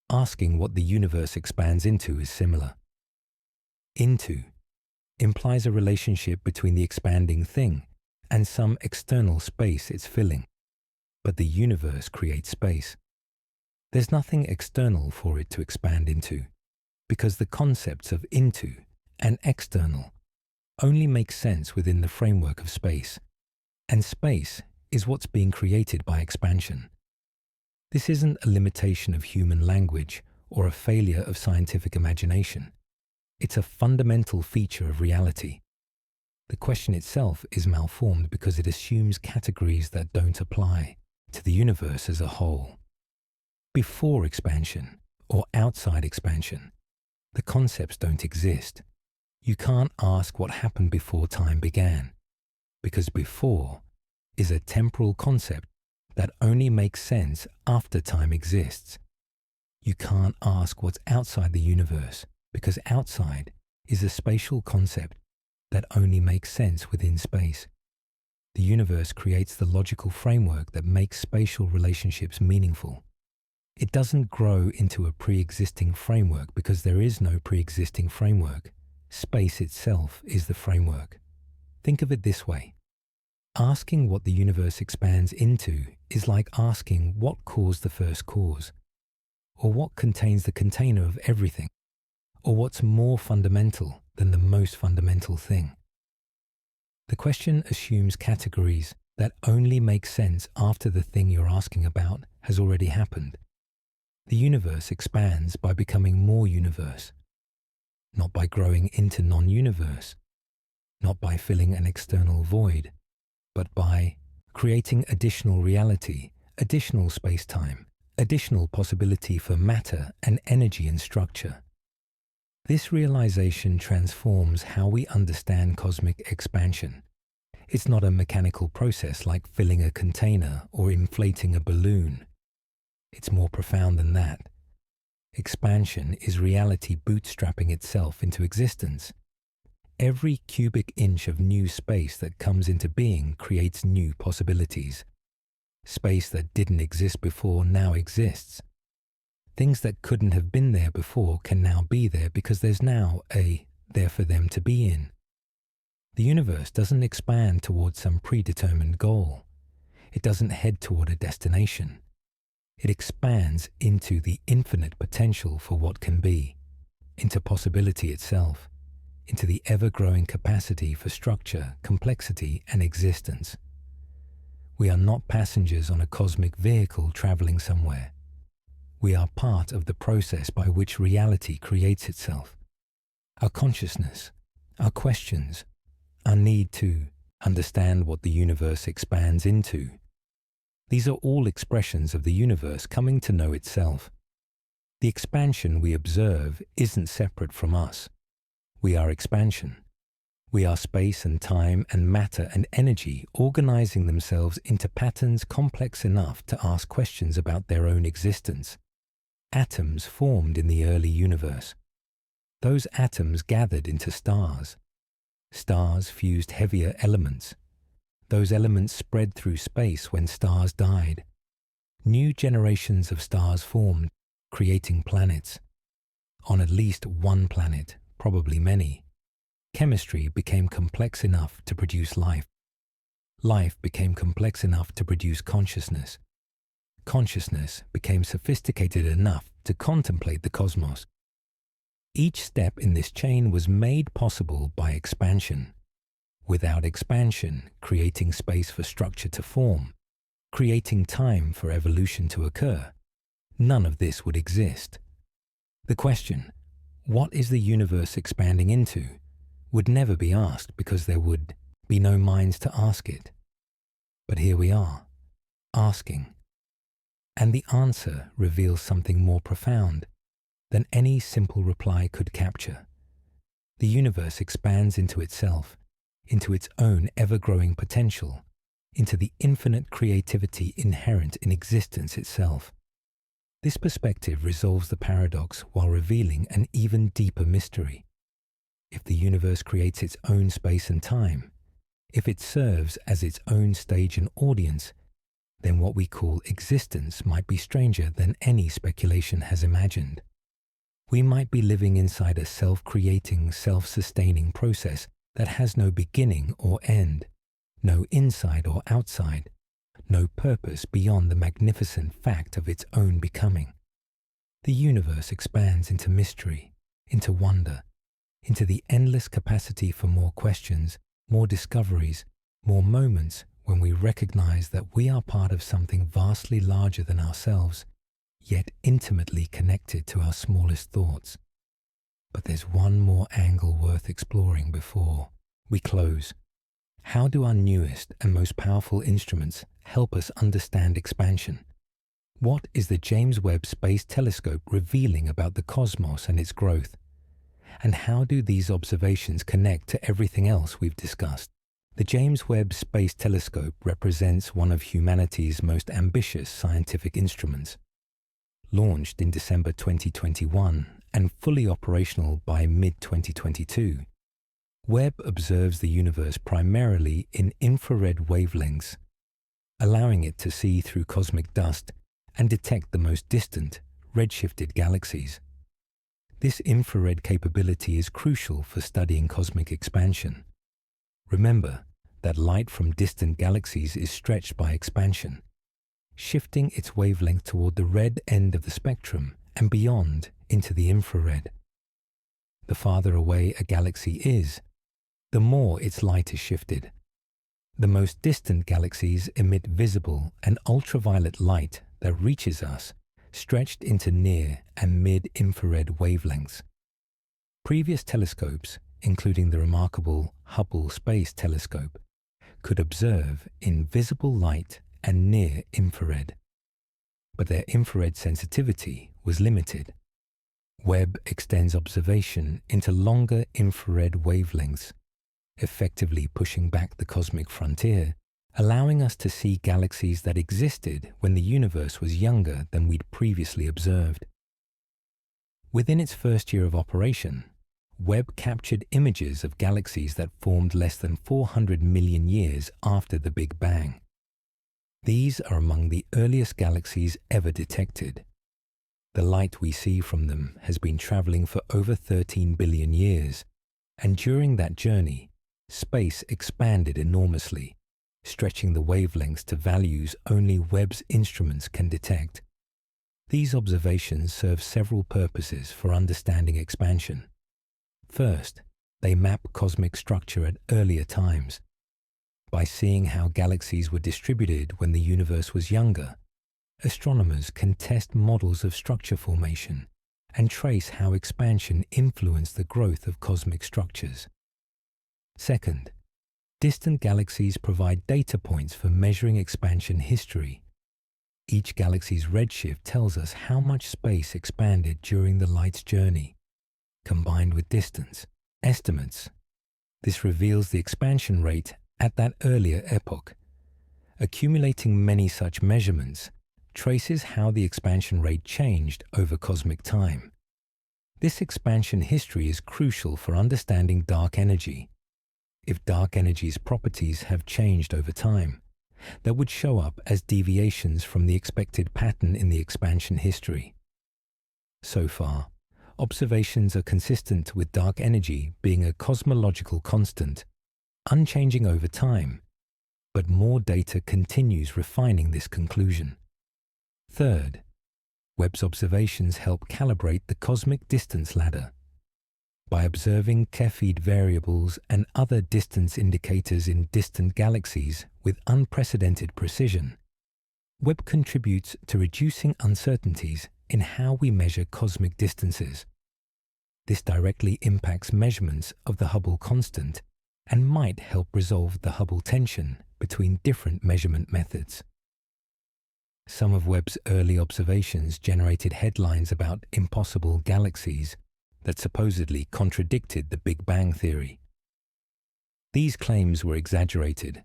A: Asking what the universe expands into is similar. Into implies a relationship between the expanding thing and some external space it's filling. But the universe creates space. There's nothing external for it to expand into, because the concepts of into and external only make sense within the framework of space. And space is what's being created by expansion. This isn't a limitation of human language or a failure of scientific imagination. It's a fundamental feature of reality. The question itself is malformed because it assumes categories that don't apply to the universe as a whole. Before expansion or outside expansion, the concepts don't exist. You can't ask what happened before time began, because before is a temporal concept that only makes sense after time exists. You can't ask what's outside the universe, because outside is a spatial concept that only makes sense within space. The universe creates the logical framework that makes spatial relationships meaningful. It doesn't grow into a pre-existing framework because there is no pre-existing framework. Space itself is the framework. Think of it this way. Asking what the universe expands into is like asking what caused the first cause, or what contains the container of everything, or what's more fundamental than the most fundamental thing. The question assumes categories that only make sense after the thing you're asking about has already happened. The universe expands by becoming more universe, not by growing into non-universe, not by filling an external void, but by creating additional reality, additional space-time, additional possibility for matter and energy and structure. This realization transforms how we understand cosmic expansion. It's not a mechanical process like filling a container or inflating a balloon. It's more profound than that. Expansion is reality bootstrapping itself into existence. Every cubic inch of new space that comes into being creates new possibilities. Space that didn't exist before now exists. Things that couldn't have been there before can now be there because there's now a there for them to be in. The universe doesn't expand towards some predetermined goal. It doesn't head toward a destination. It expands into the infinite potential for what can be, into possibility itself, into the ever-growing capacity for structure, complexity, and existence. We are not passengers on a cosmic vehicle traveling somewhere. We are part of the process by which reality creates itself. Our consciousness, our questions, our need to understand what the universe expands into. These are all expressions of the universe coming to know itself. The expansion we observe isn't separate from us. We are expansion. We are space and time and matter and energy organizing themselves into patterns complex enough to ask questions about their own existence. Atoms formed in the early universe. Those atoms gathered into stars. Stars fused heavier elements. Those elements spread through space when stars died. New generations of stars formed, creating planets. On at least one planet, probably many, chemistry became complex enough to produce life. Life became complex enough to produce consciousness. Consciousness became sophisticated enough to contemplate the cosmos. Each step in this chain was made possible by expansion. Without expansion, creating space for structure to form, creating time for evolution to occur, none of this would exist. The question, what is the universe expanding into, would never be asked because there would be no minds to ask it. But here we are, asking. And the answer reveals something more profound than any simple reply could capture. The universe expands into itself, into its own ever-growing potential, into the infinite creativity inherent in existence itself. This perspective resolves the paradox while revealing an even deeper mystery. If the universe creates its own space and time, if it serves as its own stage and audience, then what we call existence might be stranger than any speculation has imagined. We might be living inside a self-creating, self-sustaining process that has no beginning or end, no inside or outside, no purpose beyond the magnificent fact of its own becoming. The universe expands into mystery, into wonder, into the endless capacity for more questions, more discoveries, more moments when we recognize that we are part of something vastly larger than ourselves, yet intimately connected to our smallest thoughts. But there's one more angle worth exploring before we close. How do our newest and most powerful instruments help us understand expansion? What is the James Webb Space Telescope revealing about the cosmos and its growth? And how do these observations connect to everything else we've discussed? The James Webb Space Telescope represents one of humanity's most ambitious scientific instruments. Launched in December 2021 and fully operational by mid-2022, Webb observes the universe primarily in infrared wavelengths, allowing it to see through cosmic dust and detect the most distant, redshifted galaxies. This infrared capability is crucial for studying cosmic expansion. Remember that light from distant galaxies is stretched by expansion, shifting its wavelength toward the red end of the spectrum and beyond into the infrared. The farther away a galaxy is, the more its light is shifted. The most distant galaxies emit visible and ultraviolet light that reaches us stretched into near and mid-infrared wavelengths. Previous telescopes, including the remarkable Hubble Space Telescope, could observe in visible light and near infrared, but their infrared sensitivity was limited. Webb extends observation into longer infrared wavelengths, effectively pushing back the cosmic frontier, allowing us to see galaxies that existed when the universe was younger than we'd previously observed. Within its first year of operation, Webb captured images of galaxies that formed less than 400 million years after the Big Bang. These are among the earliest galaxies ever detected. The light we see from them has been traveling for over 13 billion years, and during that journey, space expanded enormously, stretching the wavelengths to values only Webb's instruments can detect. These observations serve several purposes for understanding expansion. First, they map cosmic structure at earlier times. By seeing how galaxies were distributed when the universe was younger, astronomers can test models of structure formation and trace how expansion influenced the growth of cosmic structures. Second, distant galaxies provide data points for measuring expansion history. Each galaxy's redshift tells us how much space expanded during the light's journey. Combined with distance estimates, this reveals the expansion rate at that earlier epoch. Accumulating many such measurements traces how the expansion rate changed over cosmic time. This expansion history is crucial for understanding dark energy. If dark energy's properties have changed over time, that would show up as deviations from the expected pattern in the expansion history. So far, observations are consistent with dark energy being a cosmological constant, unchanging over time, but more data continues refining this conclusion. Third, Webb's observations help calibrate the cosmic distance ladder. By observing Cepheid variables and other distance indicators in distant galaxies with unprecedented precision, Webb contributes to reducing uncertainties in how we measure cosmic distances. This directly impacts measurements of the Hubble constant and might help resolve the Hubble tension between different measurement methods. Some of Webb's early observations generated headlines about impossible galaxies that supposedly contradicted the Big Bang theory. These claims were exaggerated.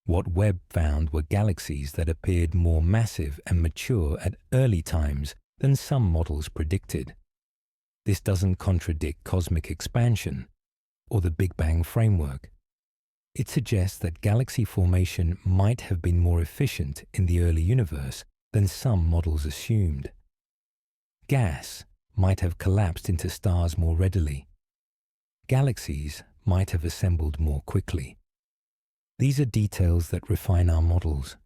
A: What Webb found were galaxies that appeared more massive and mature at early times than some models predicted. This doesn't contradict cosmic expansion or the Big Bang framework. It suggests that galaxy formation might have been more efficient in the early universe than some models assumed. Gas might have collapsed into stars more readily. Galaxies might have assembled more quickly. These are details that refine our models,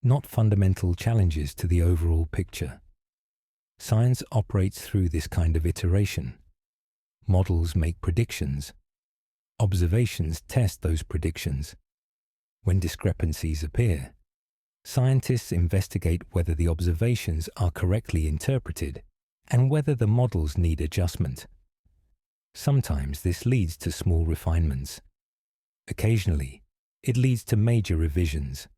A: not fundamental challenges to the overall picture. Science operates through this kind of iteration. Models make predictions. Observations test those predictions. When discrepancies appear, scientists investigate whether the observations are correctly interpreted and whether the models need adjustment. Sometimes this leads to small refinements. Occasionally, it leads to major revisions.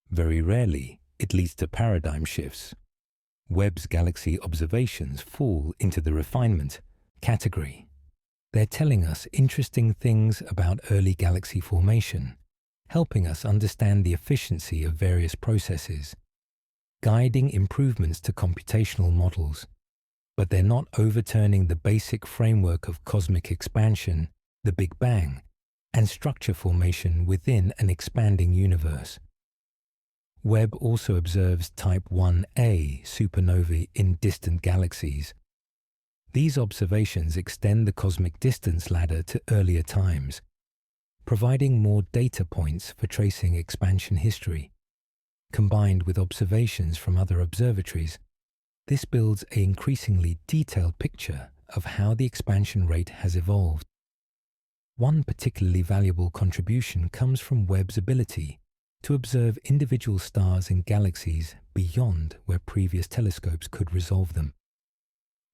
A: Very rarely, it leads to paradigm shifts. Webb's galaxy observations fall into the refinement category. They're telling us interesting things about early galaxy formation, helping us understand the efficiency of various processes, guiding improvements to computational models. But they're not overturning the basic framework of cosmic expansion, the Big Bang, and structure formation within an expanding universe. Webb also observes Type 1a supernovae in distant galaxies. These observations extend the cosmic distance ladder to earlier times, providing more data points for tracing expansion history. Combined with observations from other observatories, this builds an increasingly detailed picture of how the expansion rate has evolved. One particularly valuable contribution comes from Webb's ability to observe individual stars and galaxies beyond where previous telescopes could resolve them.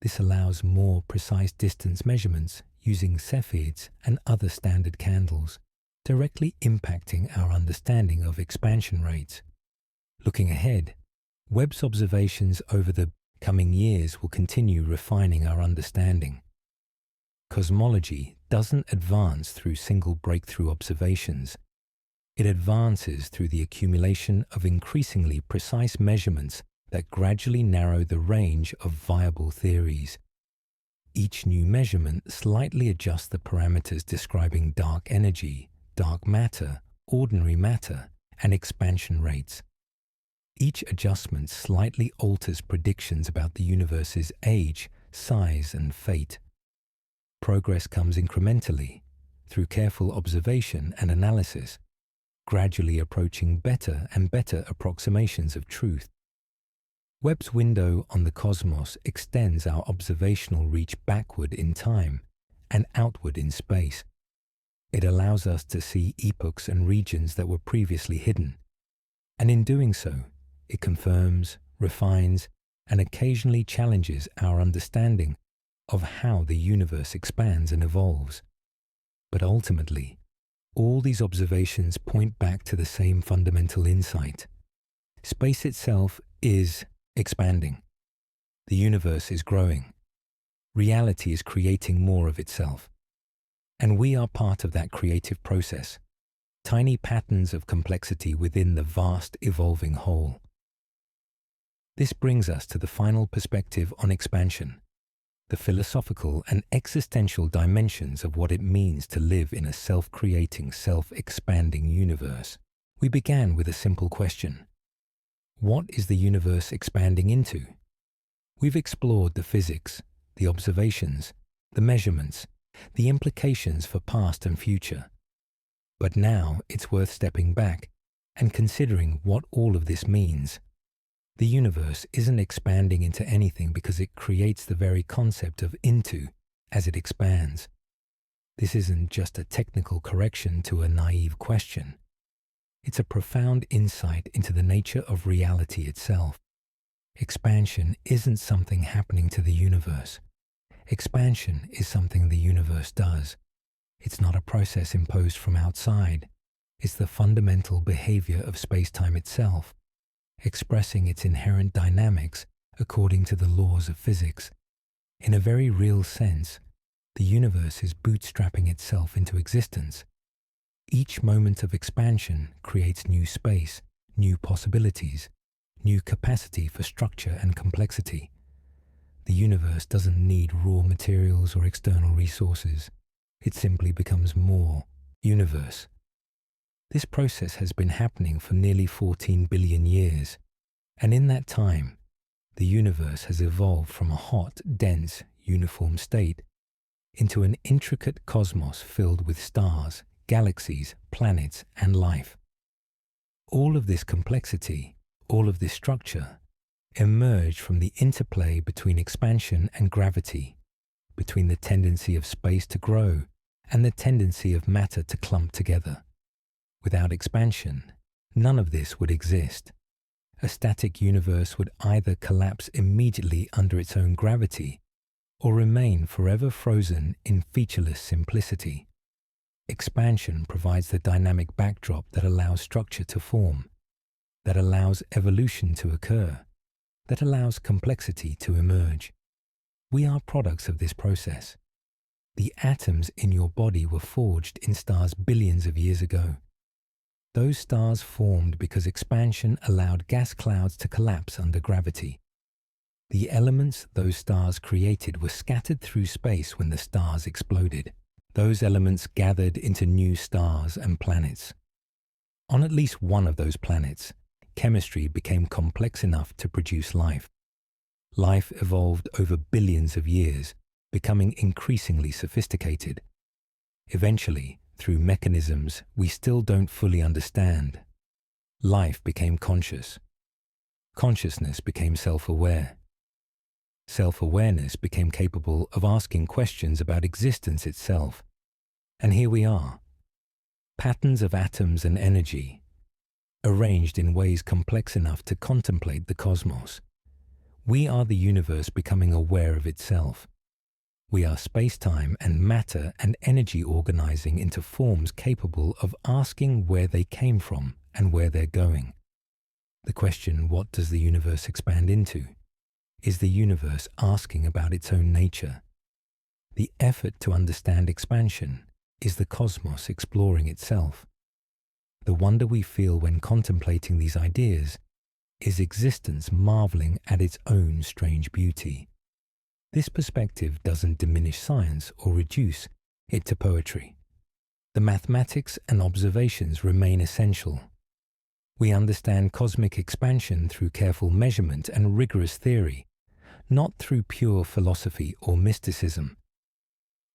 A: This allows more precise distance measurements using Cepheids and other standard candles, directly impacting our understanding of expansion rates. Looking ahead, Webb's observations over the coming years will continue refining our understanding. Cosmology doesn't advance through single breakthrough observations. It advances through the accumulation of increasingly precise measurements that gradually narrow the range of viable theories. Each new measurement slightly adjusts the parameters describing dark energy, dark matter, ordinary matter, and expansion rates. Each adjustment slightly alters predictions about the universe's age, size, and fate. Progress comes incrementally, through careful observation and analysis, gradually approaching better and better approximations of truth. Webb's window on the cosmos extends our observational reach backward in time and outward in space. It allows us to see epochs and regions that were previously hidden, and in doing so, it confirms, refines, and occasionally challenges our understanding of how the universe expands and evolves. But ultimately, all these observations point back to the same fundamental insight. Space itself is expanding. The universe is growing. Reality is creating more of itself. And we are part of that creative process, tiny patterns of complexity within the vast evolving whole. This brings us to the final perspective on expansion, the philosophical and existential dimensions of what it means to live in a self-creating, self-expanding universe. We began with a simple question. What is the universe expanding into? We've explored the physics, the observations, the measurements, the implications for past and future. But now it's worth stepping back and considering what all of this means. The universe isn't expanding into anything because it creates the very concept of into as it expands. This isn't just a technical correction to a naive question. It's a profound insight into the nature of reality itself. Expansion isn't something happening to the universe. Expansion is something the universe does. It's not a process imposed from outside. It's the fundamental behavior of space-time itself, expressing its inherent dynamics according to the laws of physics. In a very real sense, the universe is bootstrapping itself into existence. Each moment of expansion creates new space, new possibilities, new capacity for structure and complexity. The universe doesn't need raw materials or external resources. It simply becomes more universe. This process has been happening for nearly 14 billion years, and in that time, the universe has evolved from a hot, dense, uniform state into an intricate cosmos filled with stars, galaxies, planets, and life. All of this complexity, all of this structure, emerged from the interplay between expansion and gravity, between the tendency of space to grow and the tendency of matter to clump together. Without expansion, none of this would exist. A static universe would either collapse immediately under its own gravity or remain forever frozen in featureless simplicity. Expansion provides the dynamic backdrop that allows structure to form, that allows evolution to occur, that allows complexity to emerge. We are products of this process. The atoms in your body were forged in stars billions of years ago. Those stars formed because expansion allowed gas clouds to collapse under gravity. The elements those stars created were scattered through space when the stars exploded. Those elements gathered into new stars and planets. On at least one of those planets, chemistry became complex enough to produce life. Life evolved over billions of years, becoming increasingly sophisticated. Eventually, through mechanisms we still don't fully understand, life became conscious. Consciousness became self-aware. Self-awareness became capable of asking questions about existence itself. And here we are. Patterns of atoms and energy, arranged in ways complex enough to contemplate the cosmos. We are the universe becoming aware of itself. We are space-time and matter and energy organizing into forms capable of asking where they came from and where they're going. The question, what does the universe expand into? Is the universe asking about its own nature? The effort to understand expansion is the cosmos exploring itself. The wonder we feel when contemplating these ideas is existence marveling at its own strange beauty. This perspective doesn't diminish science or reduce it to poetry. The mathematics and observations remain essential. We understand cosmic expansion through careful measurement and rigorous theory, not through pure philosophy or mysticism.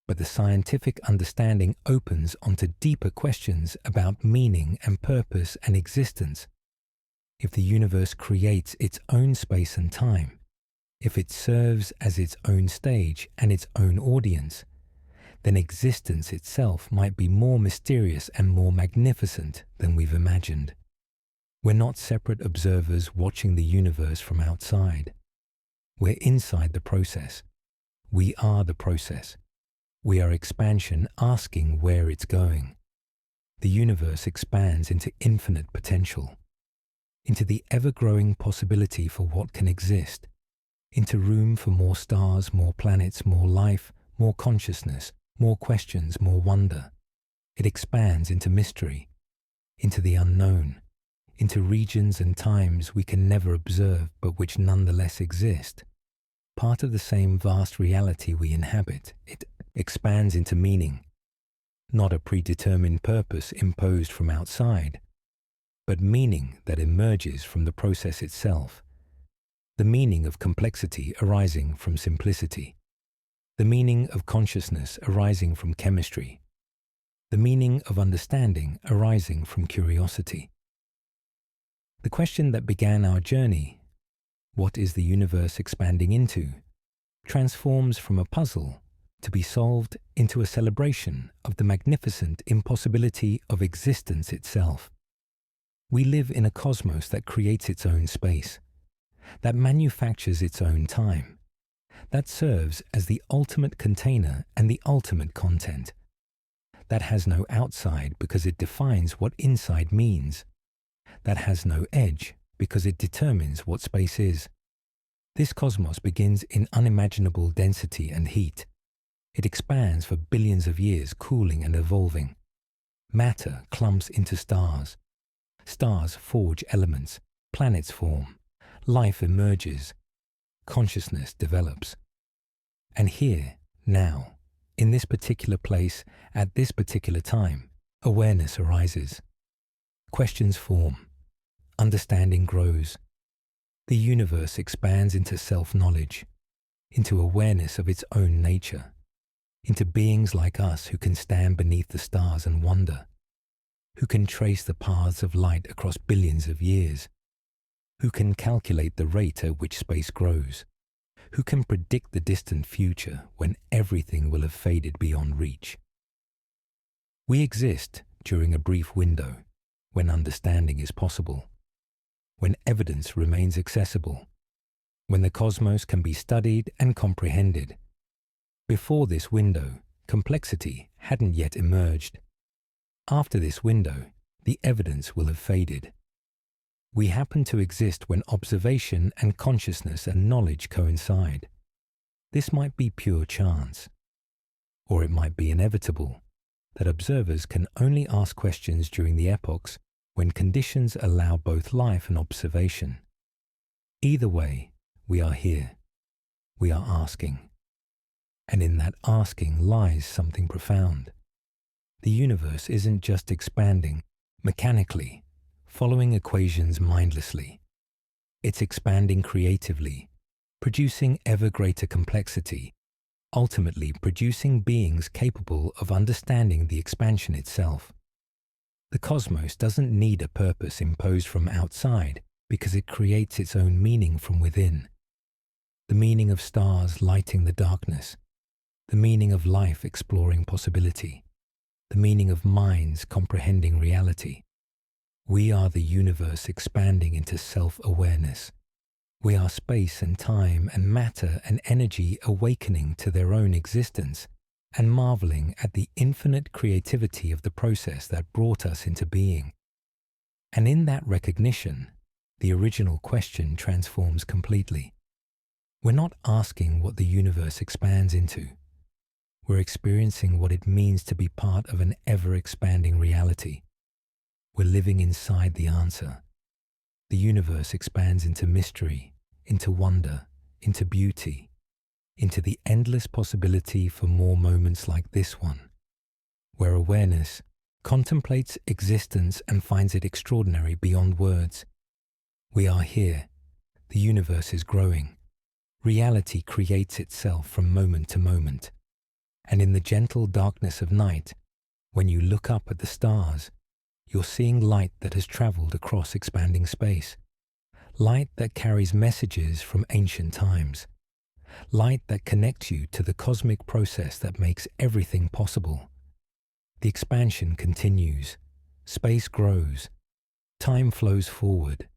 A: But the scientific understanding opens onto deeper questions about meaning and purpose and existence. If the universe creates its own space and time, if it serves as its own stage and its own audience, then existence itself might be more mysterious and more magnificent than we've imagined. We're not separate observers watching the universe from outside. We're inside the process. We are the process. We are expansion asking where it's going. The universe expands into infinite potential, into the ever-growing possibility for what can exist, into room for more stars, more planets, more life, more consciousness, more questions, more wonder. It expands into mystery, into the unknown, into regions and times we can never observe but which nonetheless exist. Part of the same vast reality we inhabit, it expands into meaning, not a predetermined purpose imposed from outside, but meaning that emerges from the process itself. The meaning of complexity arising from simplicity, the meaning of consciousness arising from chemistry, the meaning of understanding arising from curiosity. The question that began our journey, what is the universe expanding into, transforms from a puzzle to be solved into a celebration of the magnificent impossibility of existence itself. We live in a cosmos that creates its own space, that manufactures its own time, that serves as the ultimate container and the ultimate content, that has no outside because it defines what inside means, that has no edge because it determines what space is. This cosmos begins in unimaginable density and heat. It expands for billions of years, cooling and evolving. Matter clumps into stars. Stars forge elements. Planets form. Life emerges. Consciousness develops. And here, now, in this particular place, at this particular time, awareness arises. Questions form. Understanding grows. The universe expands into self-knowledge, into awareness of its own nature, into beings like us who can stand beneath the stars and wonder, who can trace the paths of light across billions of years, who can calculate the rate at which space grows, who can predict the distant future when everything will have faded beyond reach. We exist during a brief window when understanding is possible, when evidence remains accessible, when the cosmos can be studied and comprehended. Before this window, complexity hadn't yet emerged. After this window, the evidence will have faded. We happen to exist when observation and consciousness and knowledge coincide. This might be pure chance, or it might be inevitable, that observers can only ask questions during the epochs when conditions allow both life and observation. Either way, we are here. We are asking. And in that asking lies something profound. The universe isn't just expanding mechanically, following equations mindlessly. It's expanding creatively, producing ever greater complexity, ultimately producing beings capable of understanding the expansion itself. The cosmos doesn't need a purpose imposed from outside because it creates its own meaning from within. The meaning of stars lighting the darkness, the meaning of life exploring possibility, the meaning of minds comprehending reality. We are the universe expanding into self-awareness. We are space and time and matter and energy awakening to their own existence and marveling at the infinite creativity of the process that brought us into being. And in that recognition, the original question transforms completely. We're not asking what the universe expands into. We're experiencing what it means to be part of an ever-expanding reality. We're living inside the answer. The universe expands into mystery, into wonder, into beauty, into the endless possibility for more moments like this one, where awareness contemplates existence and finds it extraordinary beyond words. We are here. The universe is growing. Reality creates itself from moment to moment. And in the gentle darkness of night, when you look up at the stars, you're seeing light that has traveled across expanding space. Light that carries messages from ancient times. Light that connects you to the cosmic process that makes everything possible. The expansion continues. Space grows. Time flows forward.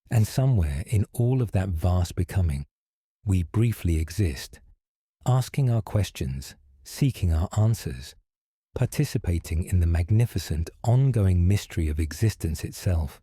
A: And somewhere in all of that vast becoming, we briefly exist, asking our questions, seeking our answers, participating in the magnificent ongoing mystery of existence itself.